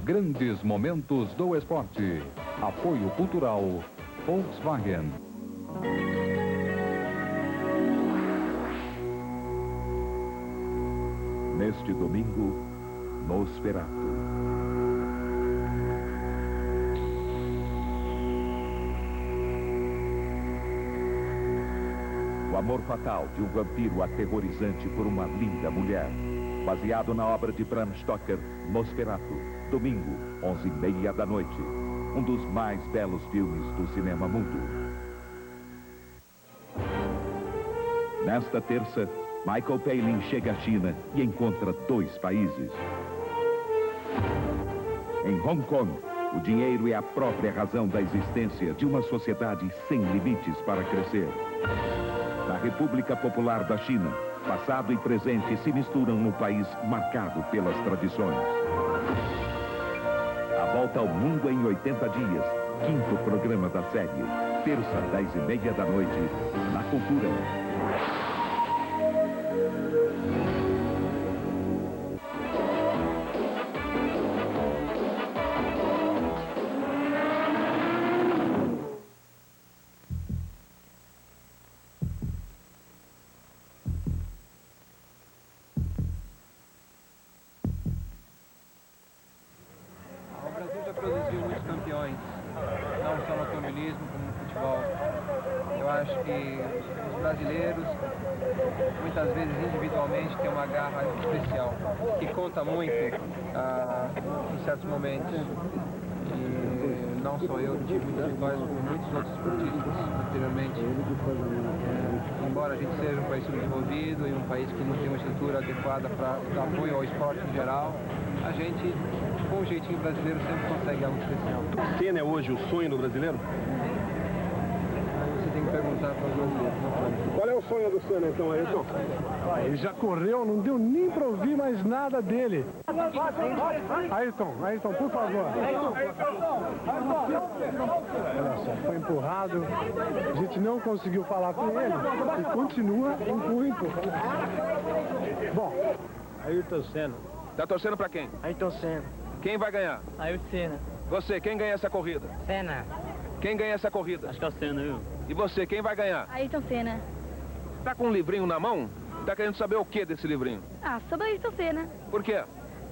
grandes momentos do esporte. Apoio cultural Volkswagen. Neste domingo, Nosferatu. O amor fatal de um vampiro aterrorizante por uma linda mulher. Baseado na obra de Bram Stoker, Nosferatu. Domingo, 11h30 da noite. Um dos mais belos filmes do cinema mundo. Nesta terça, Michael Palin chega à China e encontra 2 países. Em Hong Kong, o dinheiro é a própria razão da existência de uma sociedade sem limites para crescer. Na República Popular da China, passado e presente se misturam no país marcado pelas tradições. A volta ao mundo em 80 dias, 5º programa da série. Terça, 10h30 da noite, na Cultura. Produziu muitos campeões, não só no automobilismo, como no futebol. Eu acho que os brasileiros, muitas vezes individualmente, têm uma garra especial, que conta muito em certos momentos. E não só eu, tive muitas histórias com muitos outros esportistas anteriormente. Embora a gente seja um país subdesenvolvido e um país que não tem uma estrutura adequada para dar apoio ao esporte em geral, a gente, com o jeitinho brasileiro, sempre consegue algo especial. Senna é hoje o sonho do brasileiro? Você tem que perguntar para os brasileiros, não para mim. Qual é o sonho do Senna, então, Ayrton? Ele já correu, não deu nem para ouvir mais nada dele. Ayrton, por favor. Olha só, foi empurrado, a gente não conseguiu falar com ele e continua empurra. Bom, Ayrton Senna. Tá torcendo pra quem? Ayrton Senna. Quem vai ganhar? Ayrton Senna. Você, quem ganha essa corrida? Senna. Quem ganha essa corrida? Acho que é o Senna, viu? E você, quem vai ganhar? Ayrton Senna. Tá com um livrinho na mão? Tá querendo saber o que desse livrinho? Ah, sobre Ayrton Senna. Por quê?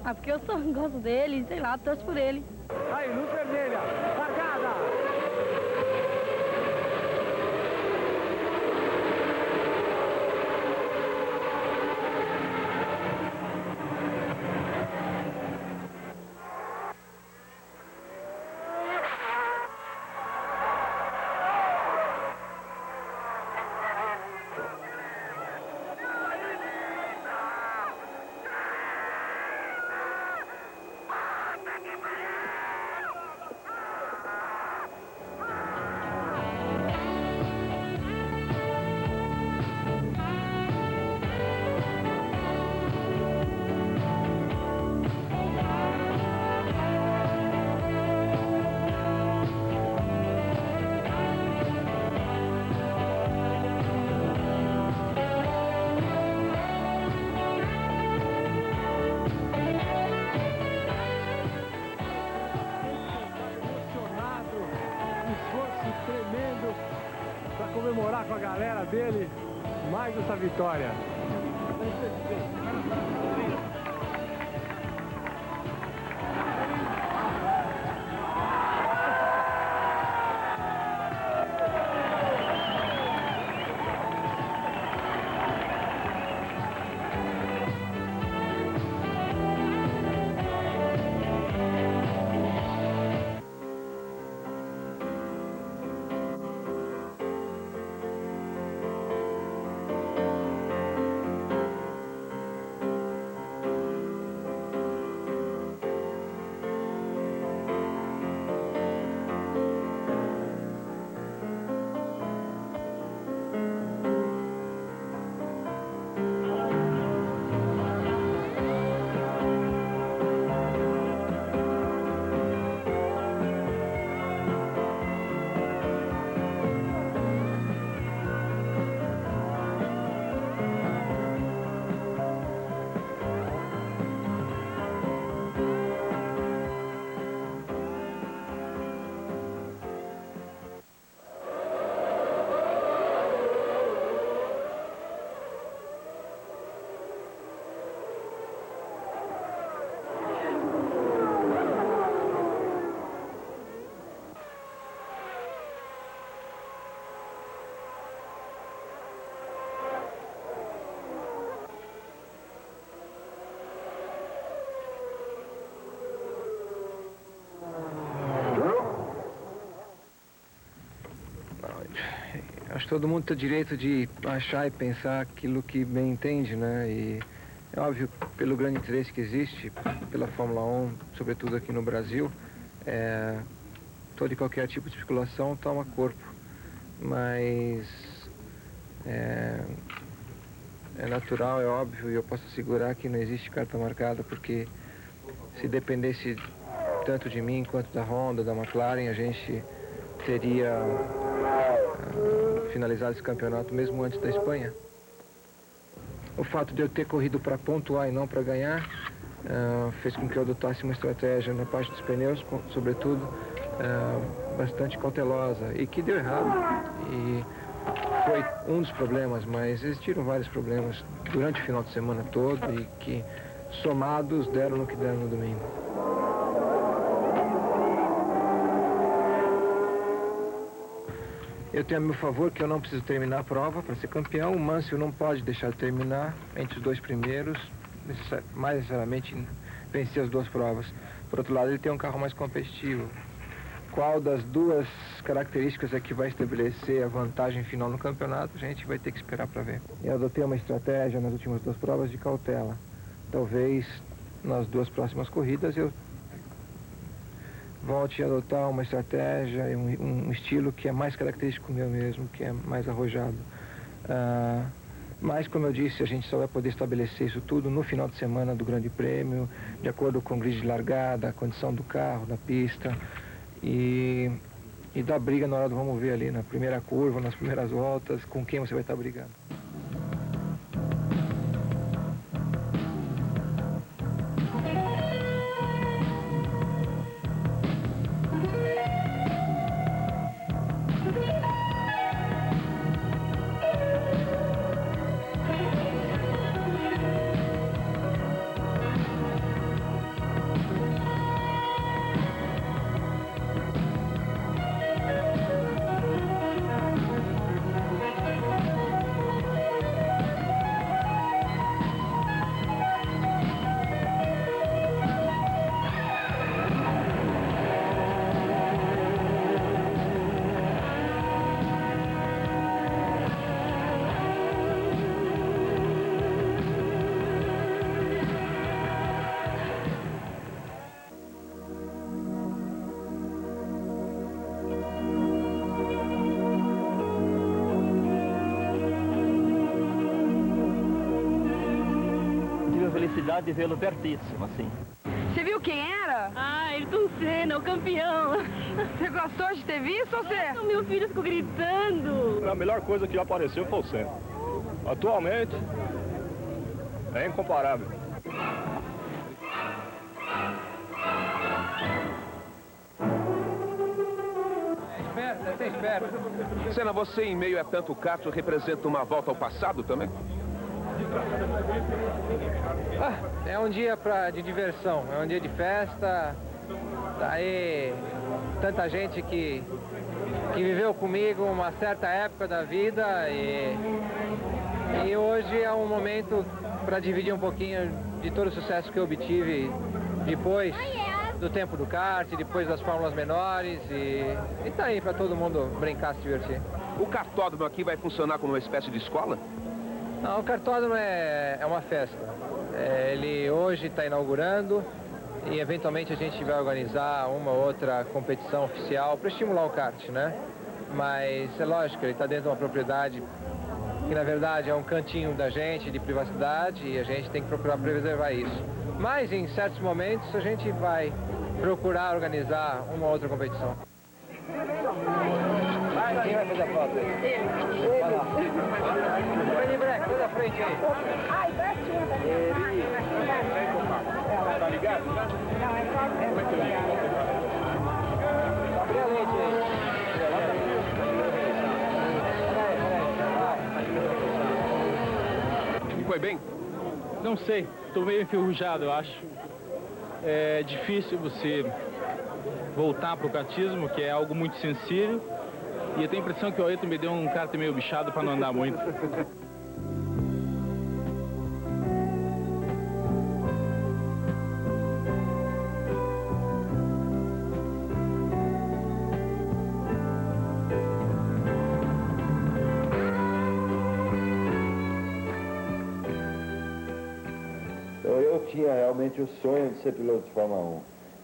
Ah, porque eu só gosto dele, sei lá, torço por ele. Aí, luz vermelha, largada! Comemorar com a galera dele mais essa vitória. Acho que todo mundo tem direito de achar e pensar aquilo que bem entende, né? E é óbvio, pelo grande interesse que existe pela Fórmula 1, sobretudo aqui no Brasil, todo e qualquer tipo de especulação toma corpo. Mas é natural, é óbvio, e eu posso assegurar que não existe carta marcada, porque se dependesse tanto de mim quanto da Honda, da McLaren, a gente teria finalizado esse campeonato mesmo antes da Espanha. O fato de eu ter corrido para pontuar e não para ganhar fez com que eu adotasse uma estratégia na parte dos pneus, sobretudo, bastante cautelosa, e que deu errado. E foi um dos problemas, mas existiram vários problemas durante o final de semana todo e que, somados, deram no que deram no domingo. Eu tenho a meu favor que eu não preciso terminar a prova para ser campeão. O Mansell não pode deixar de terminar entre os dois primeiros, mais necessariamente vencer as duas provas. Por outro lado, ele tem um carro mais competitivo. Qual das duas características é que vai estabelecer a vantagem final no campeonato, a gente vai ter que esperar para ver. Eu adotei uma estratégia nas últimas duas provas de cautela. Talvez nas duas próximas corridas eu volte a adotar uma estratégia e um estilo que é mais característico meu mesmo, que é mais arrojado. Mas, como eu disse, a gente só vai poder estabelecer isso tudo no final de semana do Grande Prêmio, de acordo com o grid de largada, a condição do carro, da pista e da briga na hora do vamos ver ali, na primeira curva, nas primeiras voltas, com quem você vai estar brigando. Felicidade de vê-lo pertíssimo, assim. Você viu quem era? Ah, Ayrton Senna, o campeão. Você gostou de ter visto ou você? O meu filho ficou gritando. A melhor coisa que apareceu foi o Senna. Atualmente, é incomparável. Você espera. Senna, você em meio a tanto caso representa uma volta ao passado também? É um dia de diversão, é um dia de festa. Daí tanta gente que viveu comigo uma certa época da vida e hoje é um momento para dividir um pouquinho de todo o sucesso que eu obtive depois do tempo do kart, depois das fórmulas menores e tá aí para todo mundo brincar, se divertir. O kartódromo aqui vai funcionar como uma espécie de escola? Não, o kartódromo é uma festa. Ele hoje está inaugurando e eventualmente a gente vai organizar uma ou outra competição oficial para estimular o kart, né? Mas é lógico, ele está dentro de uma propriedade que na verdade é um cantinho da gente, de privacidade, e a gente tem que procurar preservar isso. Mas em certos momentos a gente vai procurar organizar uma ou outra competição. Quem vai fazer a foto? Ele. Vai lá. Vai de breque, toda a frente aí. Ai, pertinho da minha. Tá ligado? Não, é só... Como é que eu ligo? Abre a lente aí. E foi bem? Não sei, estou meio enferrujado, eu acho. É difícil você voltar para o kartismo, que é algo muito sensível. E eu tenho a impressão que o Ayrton me deu um kart meio bichado para não andar muito. eu tinha realmente o sonho de ser piloto de Fórmula 1.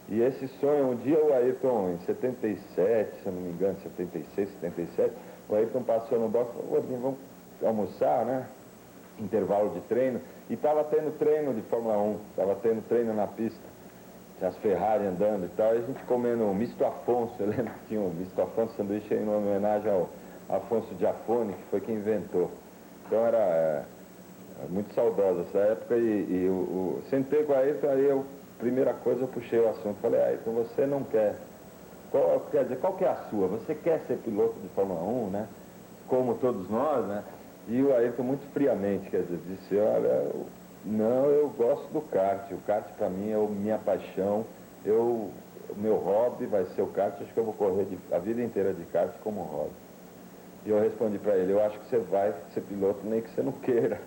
E esse sonho, um dia o Ayrton, em 77, se eu não me engano, 76, 77, o Ayrton passou no box e falou, Gordinho, vamos almoçar, né? Intervalo de treino. E estava tendo treino de Fórmula 1, estava tendo treino na pista. Tinha as Ferrari andando e tal, e a gente comendo um misto Afonso, eu lembro que tinha um misto Afonso, sanduíche em homenagem ao Afonso Giafone, que foi quem inventou. Então era muito saudosa essa época e sentei com a Ayrton, aí primeira coisa eu puxei o assunto, falei, Ayrton, você não quer, qual que é a sua? Você quer ser piloto de Fórmula 1, né? Como todos nós, né? E o Ayrton muito friamente, quer dizer, disse, olha, não, eu gosto do kart, o kart para mim é minha paixão, o meu hobby vai ser o kart, acho que eu vou correr a vida inteira de kart como hobby. E eu respondi para ele, eu acho que você vai ser piloto nem que você não queira.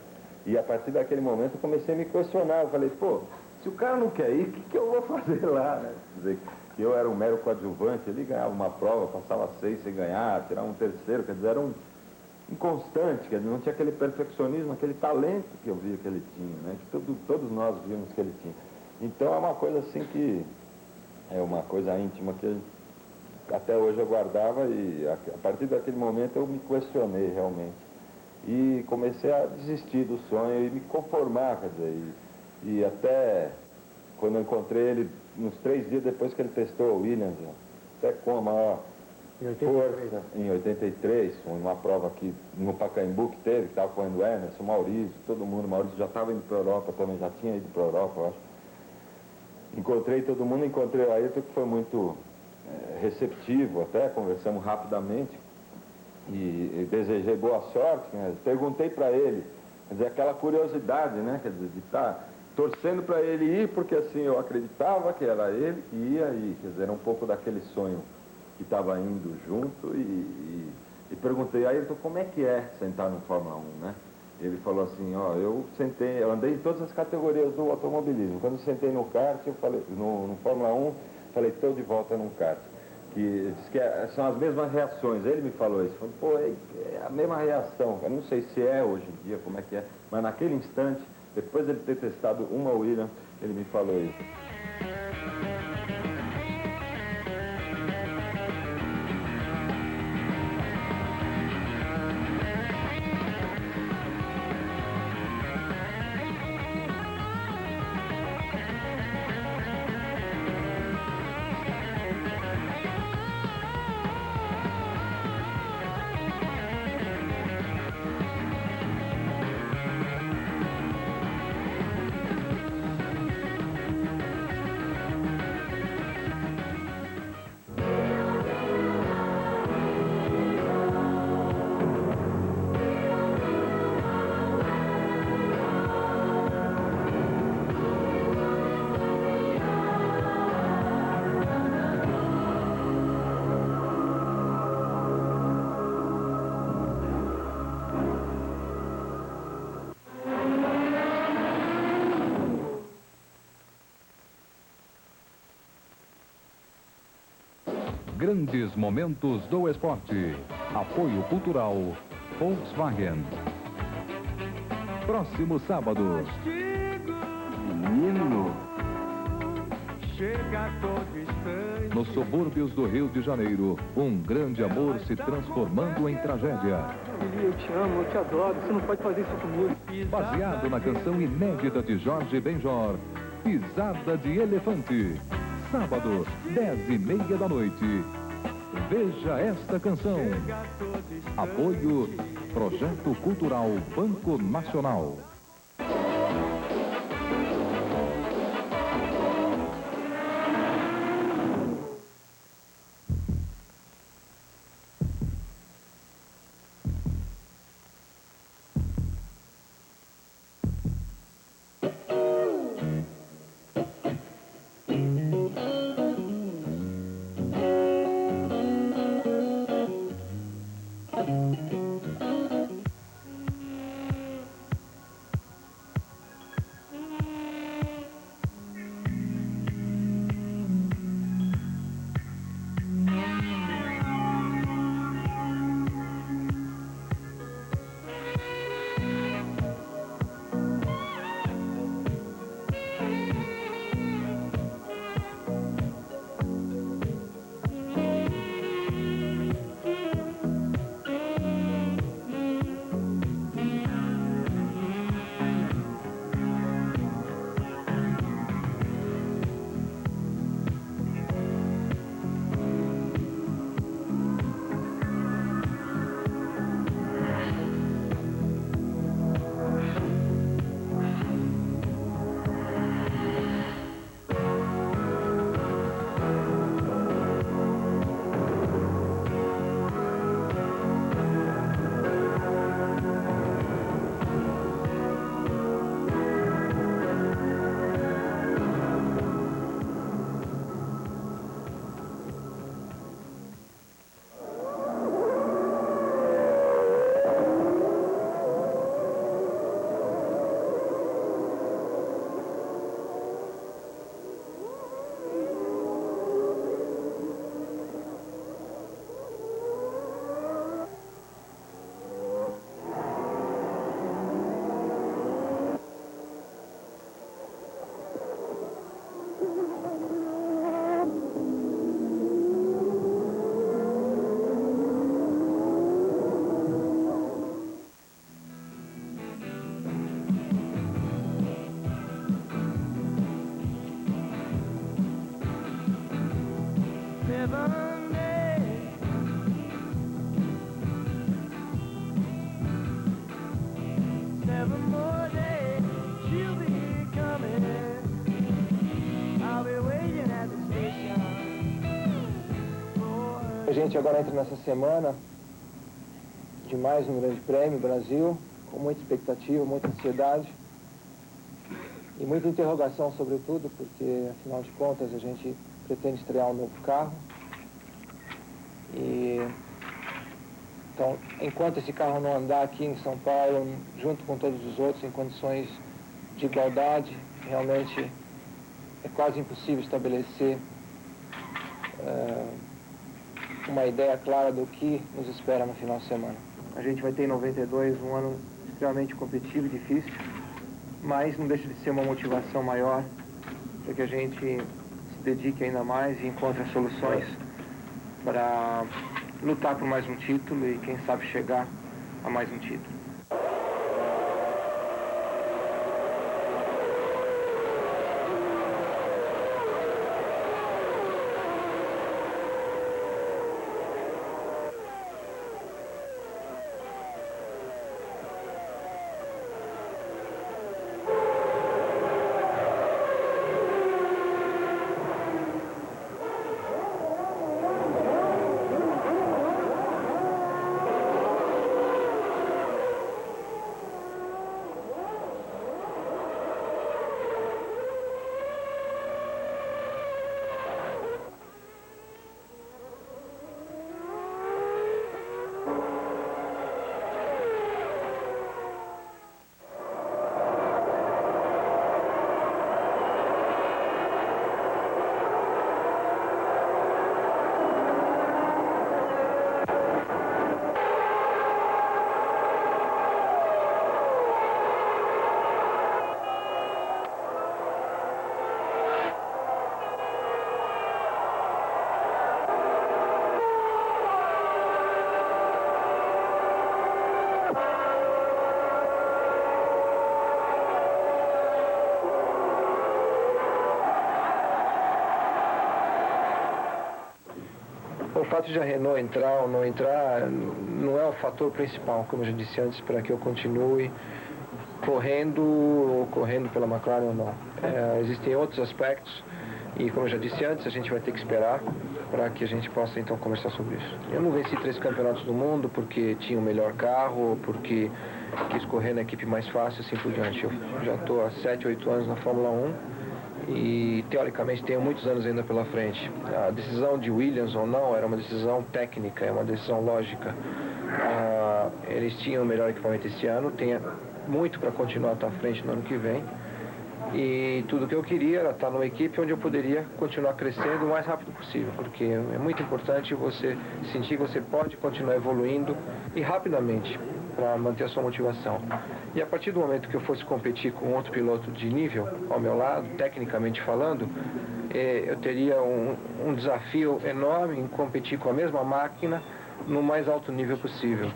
E a partir daquele momento eu comecei a me questionar, eu falei, pô, se o cara não quer ir, o que eu vou fazer lá, né? Quer dizer, eu era um mero coadjuvante, ele ganhava uma prova, passava 6 sem ganhar, tirava um terceiro, quer dizer, era um inconstante, quer dizer, não tinha aquele perfeccionismo, aquele talento que eu via que ele tinha, né? Que todos nós vimos que ele tinha. Então é uma coisa assim que, é uma coisa íntima que até hoje eu guardava e a partir daquele momento eu me questionei realmente. E comecei a desistir do sonho e me conformar, quer dizer, e até quando eu encontrei ele, uns 3 dias depois que ele testou o Williams, até com a maior força, em 83, uma prova aqui no Pacaembu que teve, que estava correndo o Emerson, o Maurício, todo mundo, o Maurício já estava indo para a Europa também, já tinha ido para a Europa, eu acho. Encontrei todo mundo, encontrei o Ayrton, que foi muito receptivo, até conversamos rapidamente e desejei boa sorte, né? Perguntei para ele, quer dizer, aquela curiosidade, né, quer dizer, de estar torcendo para ele ir, porque assim, eu acreditava que era ele que ia ir, quer dizer, era um pouco daquele sonho que estava indo junto e perguntei, Ayrton, como é que é sentar no Fórmula 1, né? Ele falou assim, ó, eu andei em todas as categorias do automobilismo, quando eu sentei no kart, eu falei, no Fórmula 1, falei, estou de volta num kart. Que diz que são as mesmas reações, ele me falou isso, falou, pô, é a mesma reação, eu não sei se é hoje em dia, como é que é, mas naquele instante, depois de ele ter testado uma Williams, ele me falou isso. Grandes momentos do esporte. Apoio cultural Volkswagen. Próximo sábado. Menino. Nos subúrbios do Rio de Janeiro, um grande amor se transformando em tragédia. Eu te amo, eu te adoro, você não pode fazer isso comigo. Baseado na canção inédita de Jorge Benjor, Pisada de Elefante. Sábado, 10h30 da noite. Veja esta canção. Apoio Projeto Cultural Banco Nacional. gente agora entra nessa semana de mais um grande prêmio, Brasil, com muita expectativa, muita ansiedade e muita interrogação, sobretudo, porque, afinal de contas, a gente pretende estrear um novo carro. E então, enquanto esse carro não andar aqui em São Paulo, junto com todos os outros, em condições de igualdade, realmente é quase impossível estabelecer uma ideia clara do que nos espera no final de semana. A gente vai ter em 92 um ano extremamente competitivo e difícil, mas não deixa de ser uma motivação maior para que a gente se dedique ainda mais e encontre soluções para lutar por mais um título e, quem sabe, chegar a mais um título. O fato de a Renault entrar ou não entrar não é o fator principal, como eu já disse antes, para que eu continue correndo ou correndo pela McLaren ou não. Existem outros aspectos e, como eu já disse antes, a gente vai ter que esperar para que a gente possa então conversar sobre isso. Eu não venci 3 campeonatos do mundo porque tinha o melhor carro ou porque quis correr na equipe mais fácil, assim por diante. Eu já estou há 7, 8 anos na Fórmula 1 e, teoricamente, tenho muitos anos ainda pela frente. A decisão de Williams ou não era uma decisão técnica, é uma decisão lógica. Eles tinham o melhor equipamento esse ano, tem muito para continuar à frente no ano que vem. E tudo que eu queria era estar numa equipe onde eu poderia continuar crescendo o mais rápido possível, porque é muito importante você sentir que você pode continuar evoluindo e rapidamente para manter a sua motivação. E a partir do momento que eu fosse competir com outro piloto de nível ao meu lado, tecnicamente falando, eu teria um desafio enorme em competir com a mesma máquina no mais alto nível possível.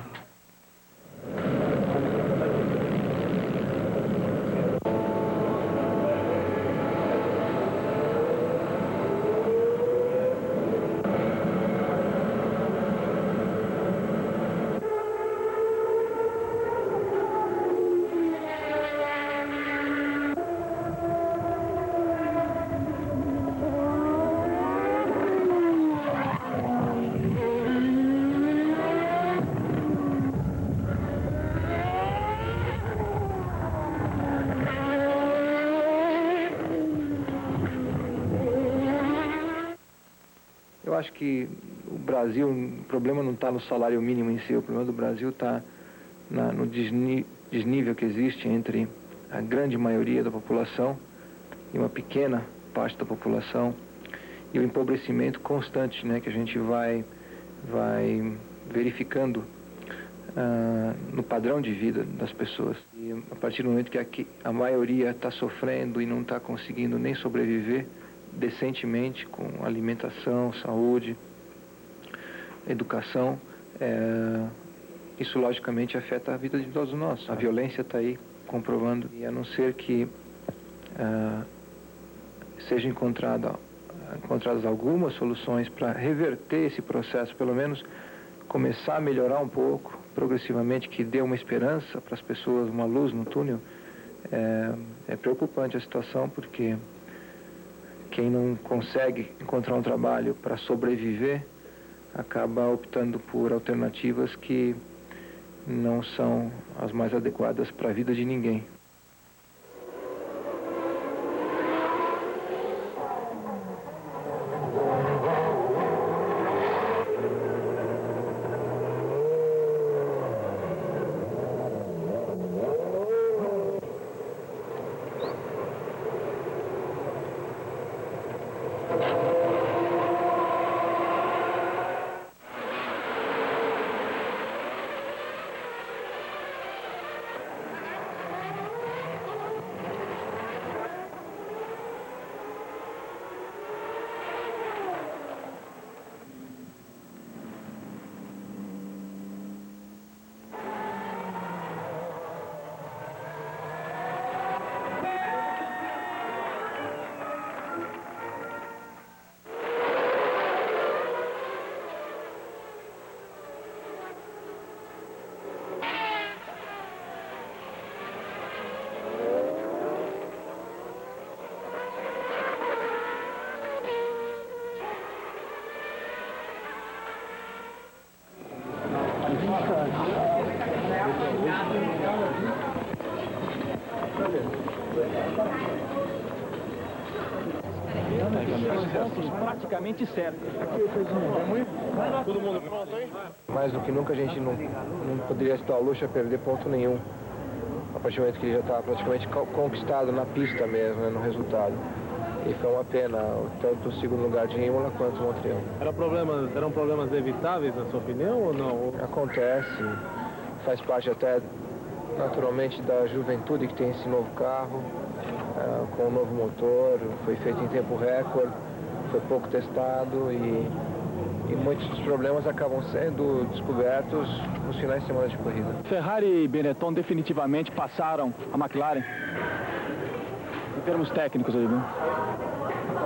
Eu acho que o Brasil, o problema não está no salário mínimo em si, o problema do Brasil está no desnível que existe entre a grande maioria da população e uma pequena parte da população e o empobrecimento constante, né, que a gente vai verificando no padrão de vida das pessoas. E a partir do momento que a maioria está sofrendo e não está conseguindo nem sobreviver decentemente com alimentação, saúde, educação, isso logicamente afeta a vida de todos nós. A violência está aí comprovando, e a não ser que sejam encontradas algumas soluções para reverter esse processo, pelo menos começar a melhorar um pouco, progressivamente, que dê uma esperança para as pessoas, uma luz no túnel, é preocupante a situação, porque quem não consegue encontrar um trabalho para sobreviver acaba optando por alternativas que não são as mais adequadas para a vida de ninguém. Praticamente certo. Todo mundo pronto, hein? Mais do que nunca a gente não poderia se dar ao luxo a perder ponto nenhum. A partir do momento que ele já estava praticamente conquistado na pista mesmo, né, no resultado. E foi uma pena, tanto o segundo lugar de Imola quanto o Montreal. Eram problemas evitáveis, na sua opinião, ou não? Acontece, faz parte até naturalmente da juventude que tem esse novo carro, com um novo motor, foi feito em tempo recorde, foi pouco testado e muitos dos problemas acabam sendo descobertos nos finais de semana de corrida. Ferrari e Benetton definitivamente passaram a McLaren, em termos técnicos aí, viu?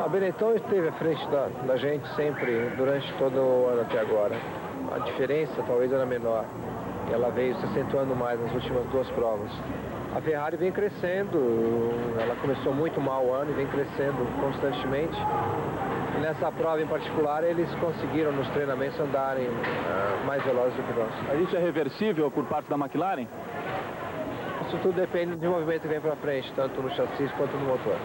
A Benetton esteve à frente da gente sempre, durante todo o ano até agora. A diferença talvez era menor. Ela veio se acentuando mais nas últimas duas provas. A Ferrari vem crescendo, ela começou muito mal o ano e vem crescendo constantemente. E nessa prova em particular, eles conseguiram nos treinamentos andarem mais velozes do que nós. Mas isso é reversível por parte da McLaren? Isso tudo depende do desenvolvimento que vem para frente, tanto no chassi quanto no motor.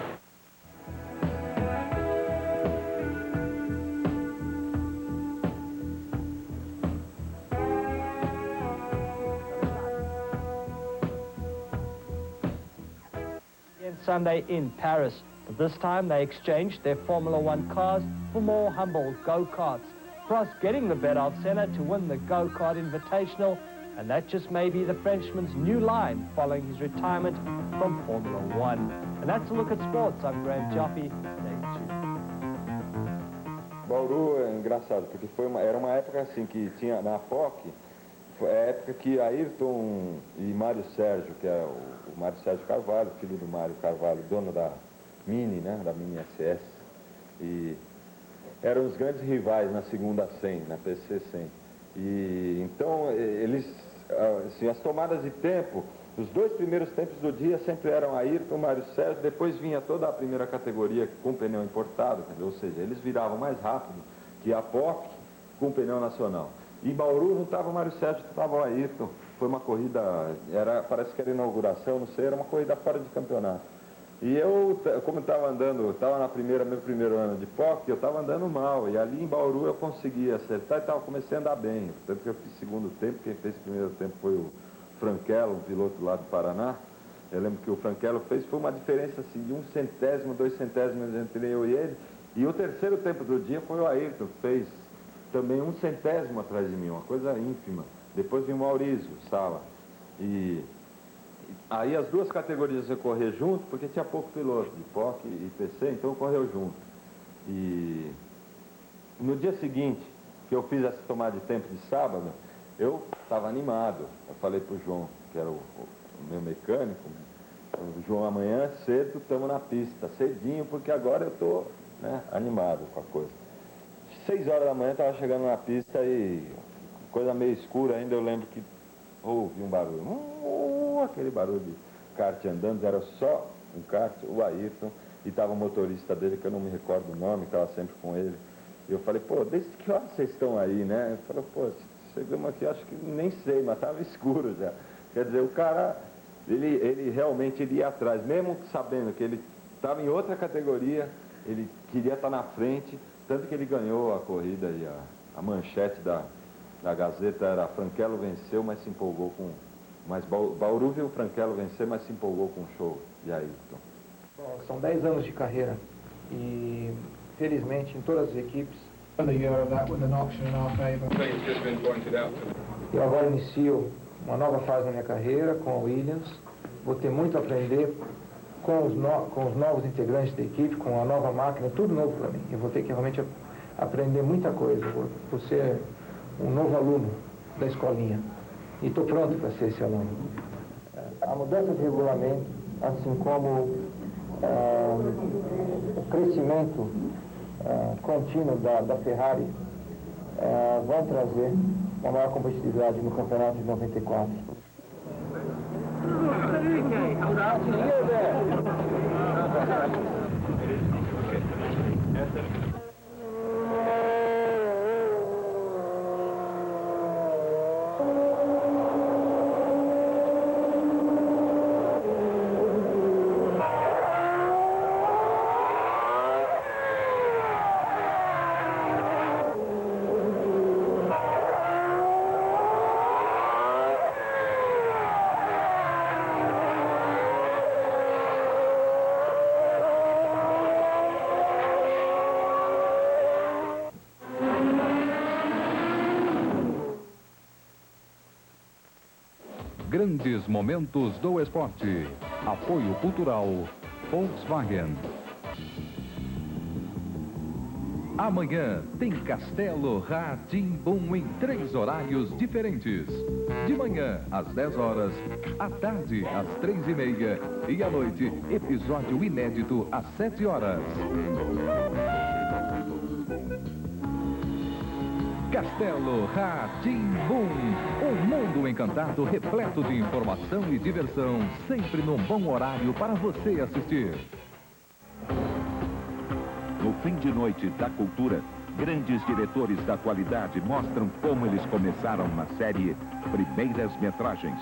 Sunday in Paris. But this time they exchanged their Formula One cars for more humble go-karts. Prost getting the better of Senna to win the go-kart invitational, and that just may be the Frenchman's new line following his retirement from Formula One. And that's a look at sports. I'm Graham Joffe. Stay tuned. Bauru é engraçado, porque era uma época assim que tinha na POC, foi a época que Ayrton e Mário Sérgio, que é o Mário Sérgio Carvalho, filho do Mário Carvalho, dono da Mini, né, da Mini SS, e eram os grandes rivais na segunda 100, na PC 100. E então eles, assim, as tomadas de tempo, os dois primeiros tempos do dia sempre eram Ayrton, Mário Sérgio, depois vinha toda a primeira categoria com pneu importado, entendeu? Ou seja, eles viravam mais rápido que a POC com pneu nacional. Em Bauru não estava o Mário Sérgio, estava o Ayrton. Foi uma corrida, parece que era inauguração, não sei, era uma corrida fora de campeonato. E eu, como estava andando, estava meu primeiro ano de POC, eu estava andando mal. E ali em Bauru eu consegui acertar e comecei a andar bem. Tanto que eu fiz segundo tempo, quem fez primeiro tempo foi o Frankello, um piloto lá do Paraná. Eu lembro que o Frankello fez, foi uma diferença assim, de 1 centésimo, 2 centésimos entre eu e ele. E o terceiro tempo do dia foi o Ayrton, que fez também 1 centésimo atrás de mim, uma coisa ínfima. Depois vem o Maurício Sala. E aí as duas categorias eu correr junto, porque tinha pouco piloto, de POC e PC, então correu junto. E no dia seguinte, que eu fiz essa tomada de tempo de sábado, eu estava animado. Eu falei para o João, que era o meu mecânico, o João, amanhã cedo estamos na pista, cedinho, porque agora eu estou, né, animado com a coisa. 6 horas da manhã estava chegando na pista e coisa meio escura ainda, eu lembro que ouvi um barulho, aquele barulho de kart andando, era só um kart, o Ayrton, e estava o motorista dele, que eu não me recordo o nome, estava sempre com ele. E eu falei, pô, desde que horas vocês estão aí, né? Ele falou, pô, chegamos aqui, acho que nem sei, mas estava escuro já. Quer dizer, o cara, ele realmente ia atrás, mesmo sabendo que ele estava em outra categoria, ele queria estar na frente, tanto que ele ganhou a corrida e a manchete da Gazeta era Frankello venceu, mas se empolgou com... Mas Bauru viu o Frankello vencer, mas se empolgou com o show de Ayrton. Bom, são 10 anos de carreira e, felizmente, em todas as equipes, eu agora inicio uma nova fase na minha carreira com a Williams. Vou ter muito a aprender com os novos integrantes da equipe, com a nova máquina, tudo novo para mim. Eu vou ter que realmente aprender muita coisa, por ser um novo aluno da escolinha. E estou pronto para ser esse aluno. A mudança de regulamento, assim como o crescimento contínuo da Ferrari, vão trazer uma maior competitividade no campeonato de 94. Grandes momentos do esporte. Apoio cultural Volkswagen. Amanhã tem Castelo Rá-Tim-Bum em 3 horários diferentes. De manhã, às 10 horas, à tarde, às 3h30 e à noite, episódio inédito às 7 horas. Castelo Rá-Tim-Bum, um mundo encantado repleto de informação e diversão, sempre num bom horário para você assistir. No fim de noite da cultura, grandes diretores da atualidade mostram como eles começaram na série Primeiras Metragens.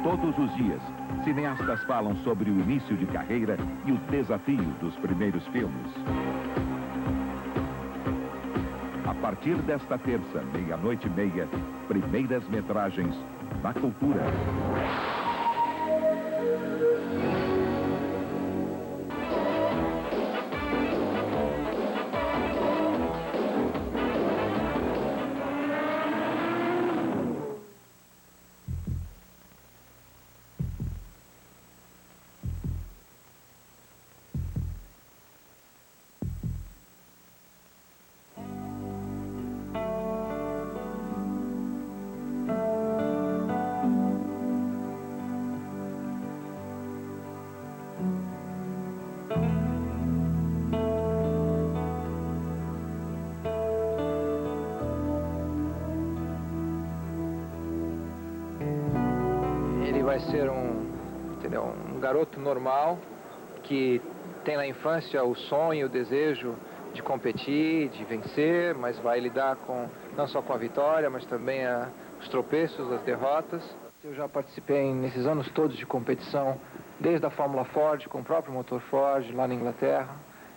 Todos os dias, cineastas falam sobre o início de carreira e o desafio dos primeiros filmes. A partir desta terça, 00:30, Primeiras Metragens na Cultura. Vai ser um garoto normal que tem na infância o sonho, o desejo de competir, de vencer, mas vai lidar não só com a vitória, mas também os tropeços, as derrotas. Eu já participei nesses anos todos de competição, desde a Fórmula Ford, com o próprio motor Ford, lá na Inglaterra,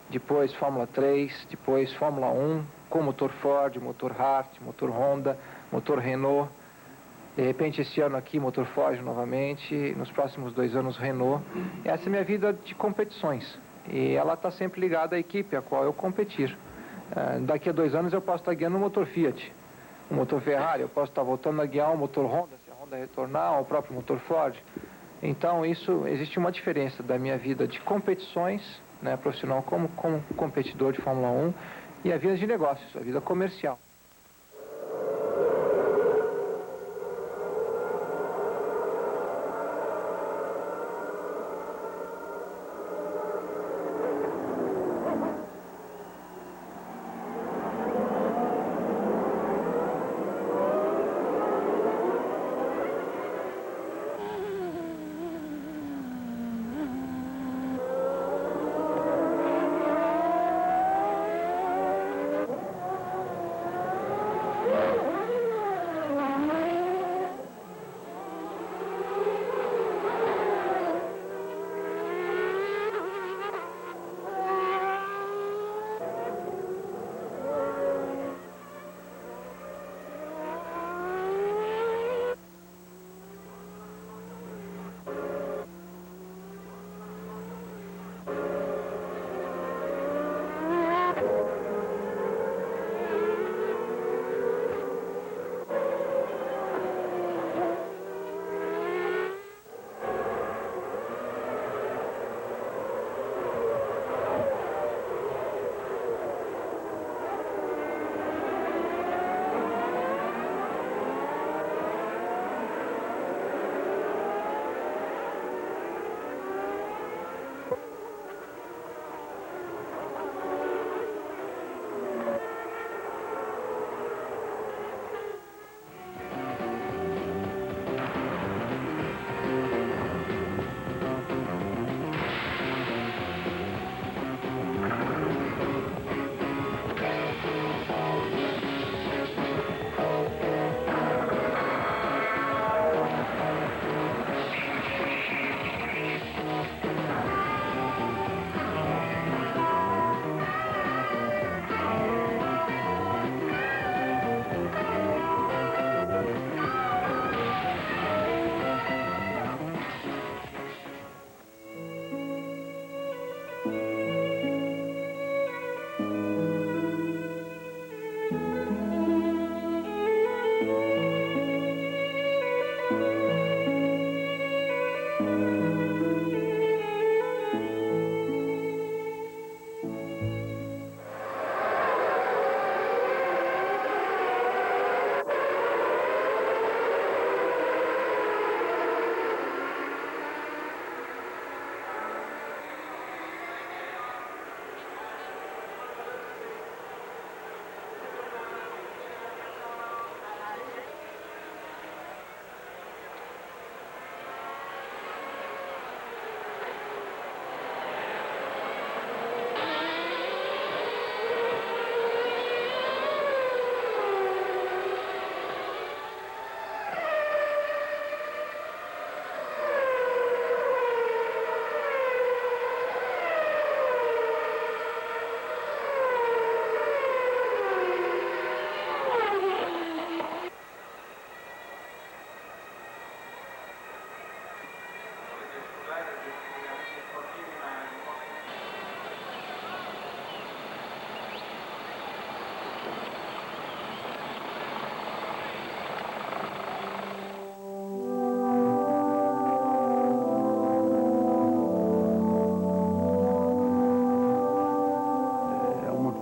depois Fórmula 3, depois Fórmula 1, com motor Ford, motor Hart, motor Honda, motor Renault. De repente, esse ano aqui, motor Ford novamente, nos próximos 2 anos, Renault. Essa é a minha vida de competições. E ela está sempre ligada à equipe a qual eu competir. Daqui a 2 anos eu posso estar guiando um motor Fiat, um motor Ferrari, eu posso estar voltando a guiar um motor Honda, se a Honda retornar, ou o próprio motor Ford. Então, existe uma diferença da minha vida de competições, né, profissional como competidor de Fórmula 1, e a vida de negócios, a vida comercial.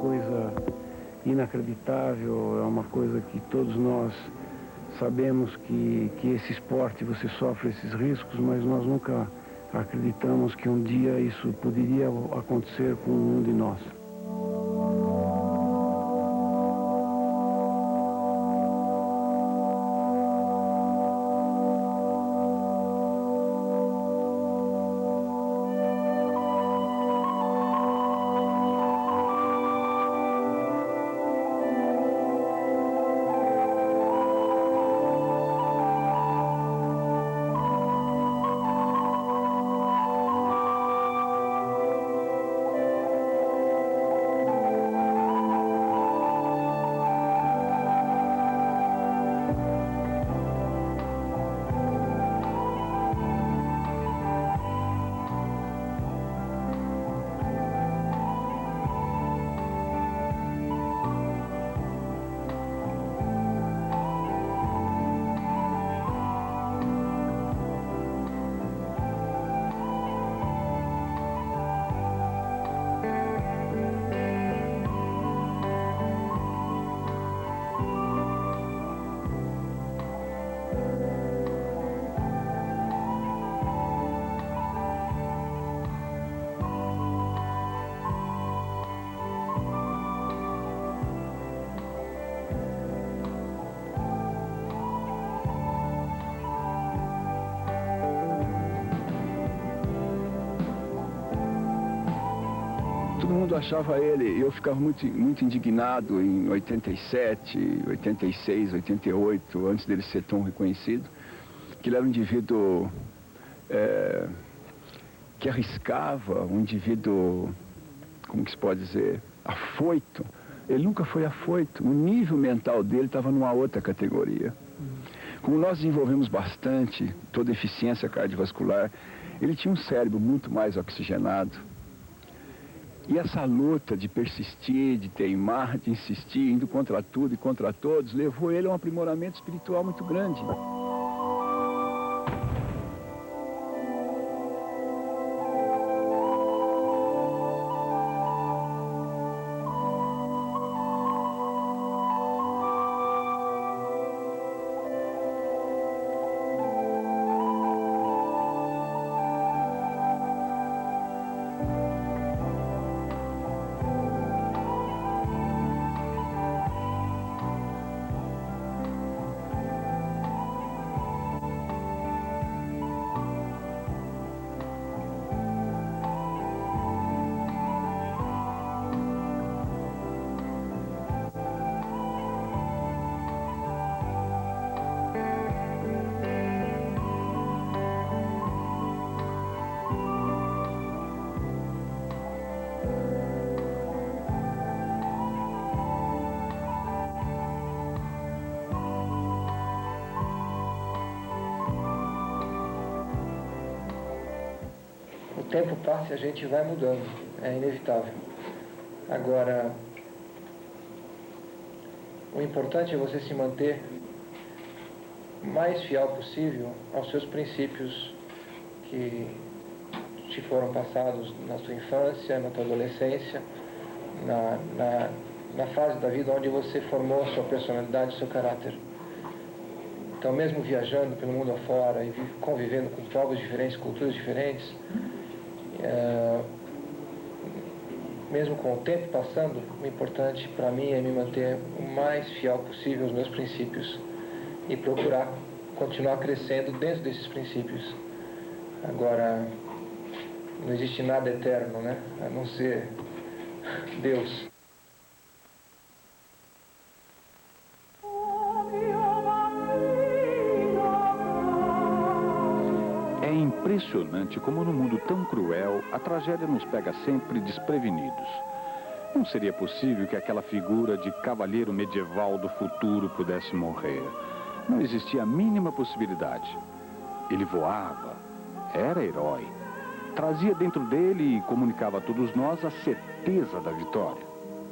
coisa inacreditável, é uma coisa que todos nós sabemos que esse esporte você sofre esses riscos, mas nós nunca acreditamos que um dia isso poderia acontecer com um de nós. Todo mundo achava ele, eu ficava muito indignado em 87, 86, 88, antes dele ser tão reconhecido, que ele era um indivíduo que arriscava, um indivíduo, como que se pode dizer, afoito. Ele nunca foi afoito, o nível mental dele estava numa outra categoria. Como nós desenvolvemos bastante toda a eficiência cardiovascular, ele tinha um cérebro muito mais oxigenado. E essa luta de persistir, de teimar, de insistir, indo contra tudo e contra todos, levou ele a um aprimoramento espiritual muito grande. O tempo passa e a gente vai mudando, é inevitável. Agora, o importante é você se manter o mais fiel possível aos seus princípios que te foram passados na sua infância, na sua adolescência, na fase da vida onde você formou a sua personalidade, o seu caráter. Então, mesmo viajando pelo mundo afora e convivendo com povos diferentes, culturas diferentes, mesmo com o tempo passando, o importante para mim é me manter o mais fiel possível aos meus princípios e procurar continuar crescendo dentro desses princípios. Agora, não existe nada eterno, né? A não ser Deus. É impressionante como no mundo tão cruel, a tragédia nos pega sempre desprevenidos. Não seria possível que aquela figura de cavalheiro medieval do futuro pudesse morrer. Não existia a mínima possibilidade. Ele voava, era herói. Trazia dentro dele e comunicava a todos nós a certeza da vitória,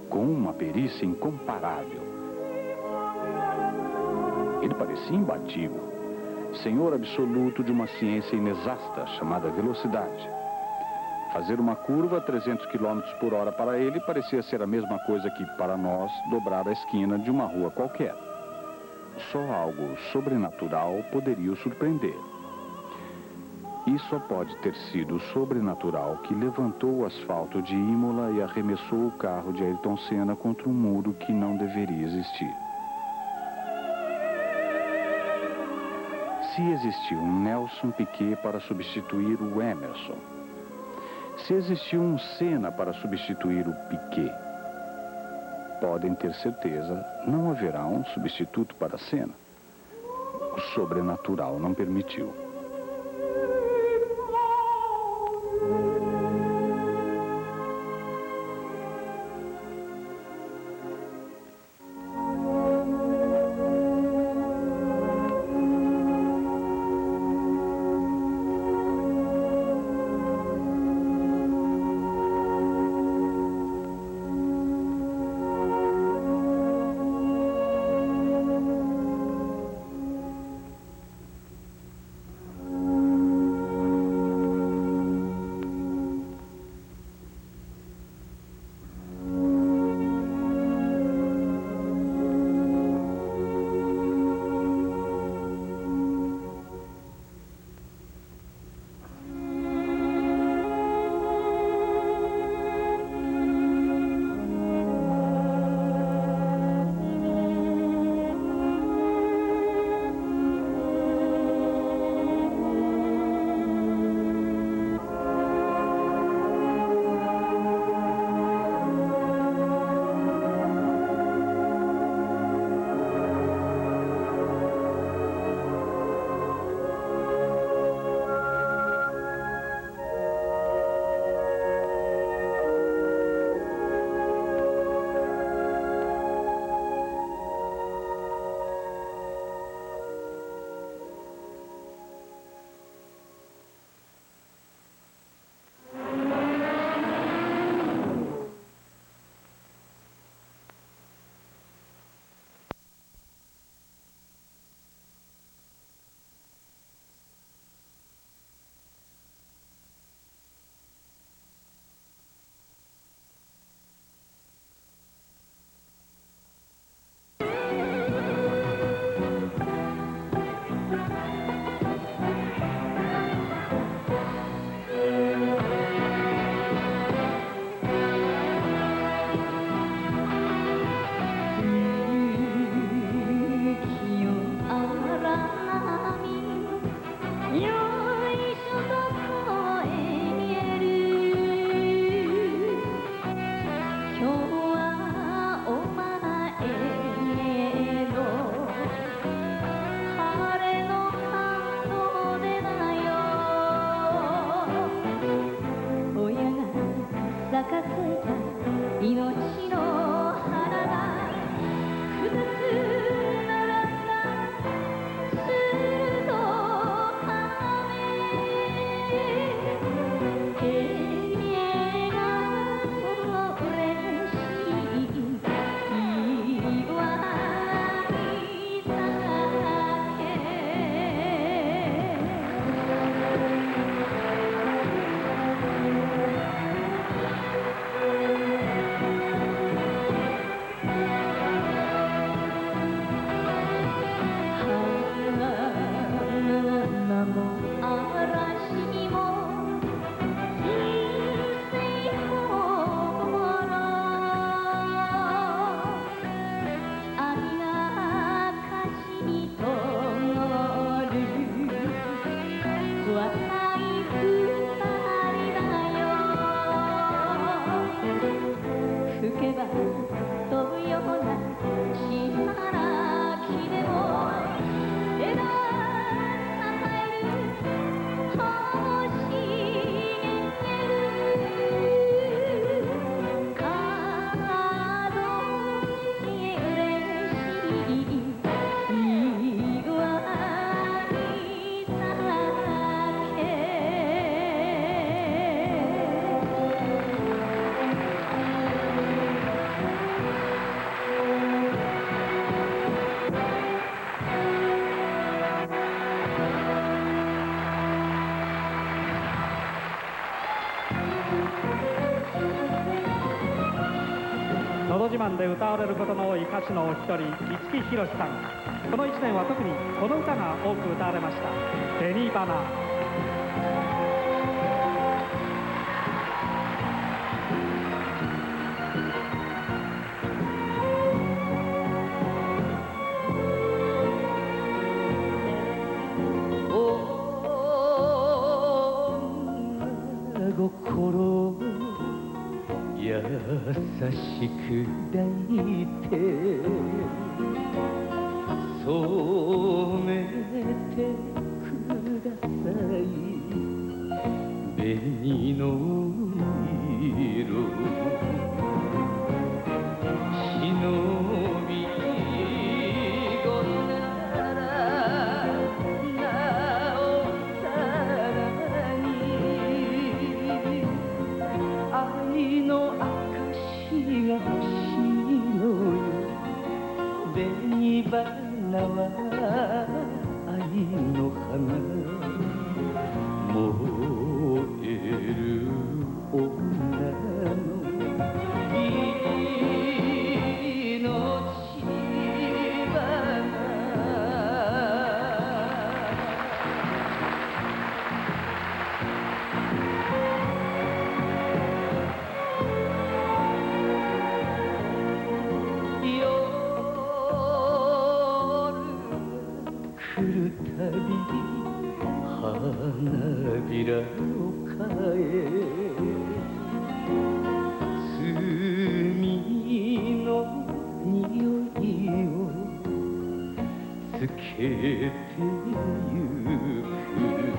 com uma perícia incomparável. Ele parecia imbatível, senhor absoluto de uma ciência inexata chamada velocidade. Fazer uma curva a 300 km por hora para ele parecia ser a mesma coisa que, para nós, dobrar a esquina de uma rua qualquer. Só algo sobrenatural poderia o surpreender. E só pode ter sido o sobrenatural que levantou o asfalto de Imola e arremessou o carro de Ayrton Senna contra um muro que não deveria existir. Se existiu um Nelson Piquet para substituir o Emerson, se existiu um Senna para substituir o Piquet, podem ter certeza, não haverá um substituto para Senna. O sobrenatural não permitiu. のど自慢で歌われることの多い歌手のお一人、五木ひろしさん。この1年は特にこの歌が多く歌われました。紅花。心優しく抱いて染めてください紅の色忍び子ならなおさらに愛の証が欲しいのよ紅花は愛の花燃える女の花びらを変え罪の匂いをつけてゆく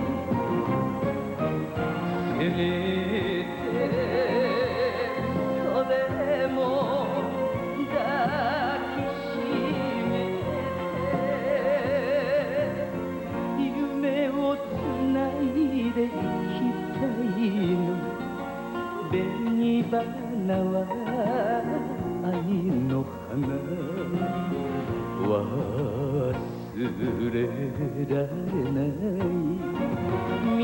せめてそれも抱きしめ夢をつないでいきたいの紅花は愛の花忘れられない未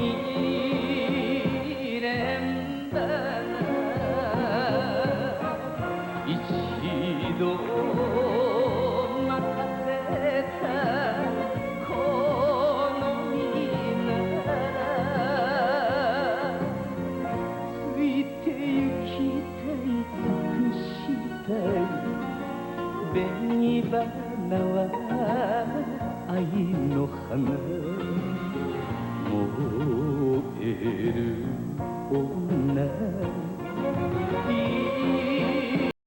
練花一度待たせた紅花は愛の花燃える女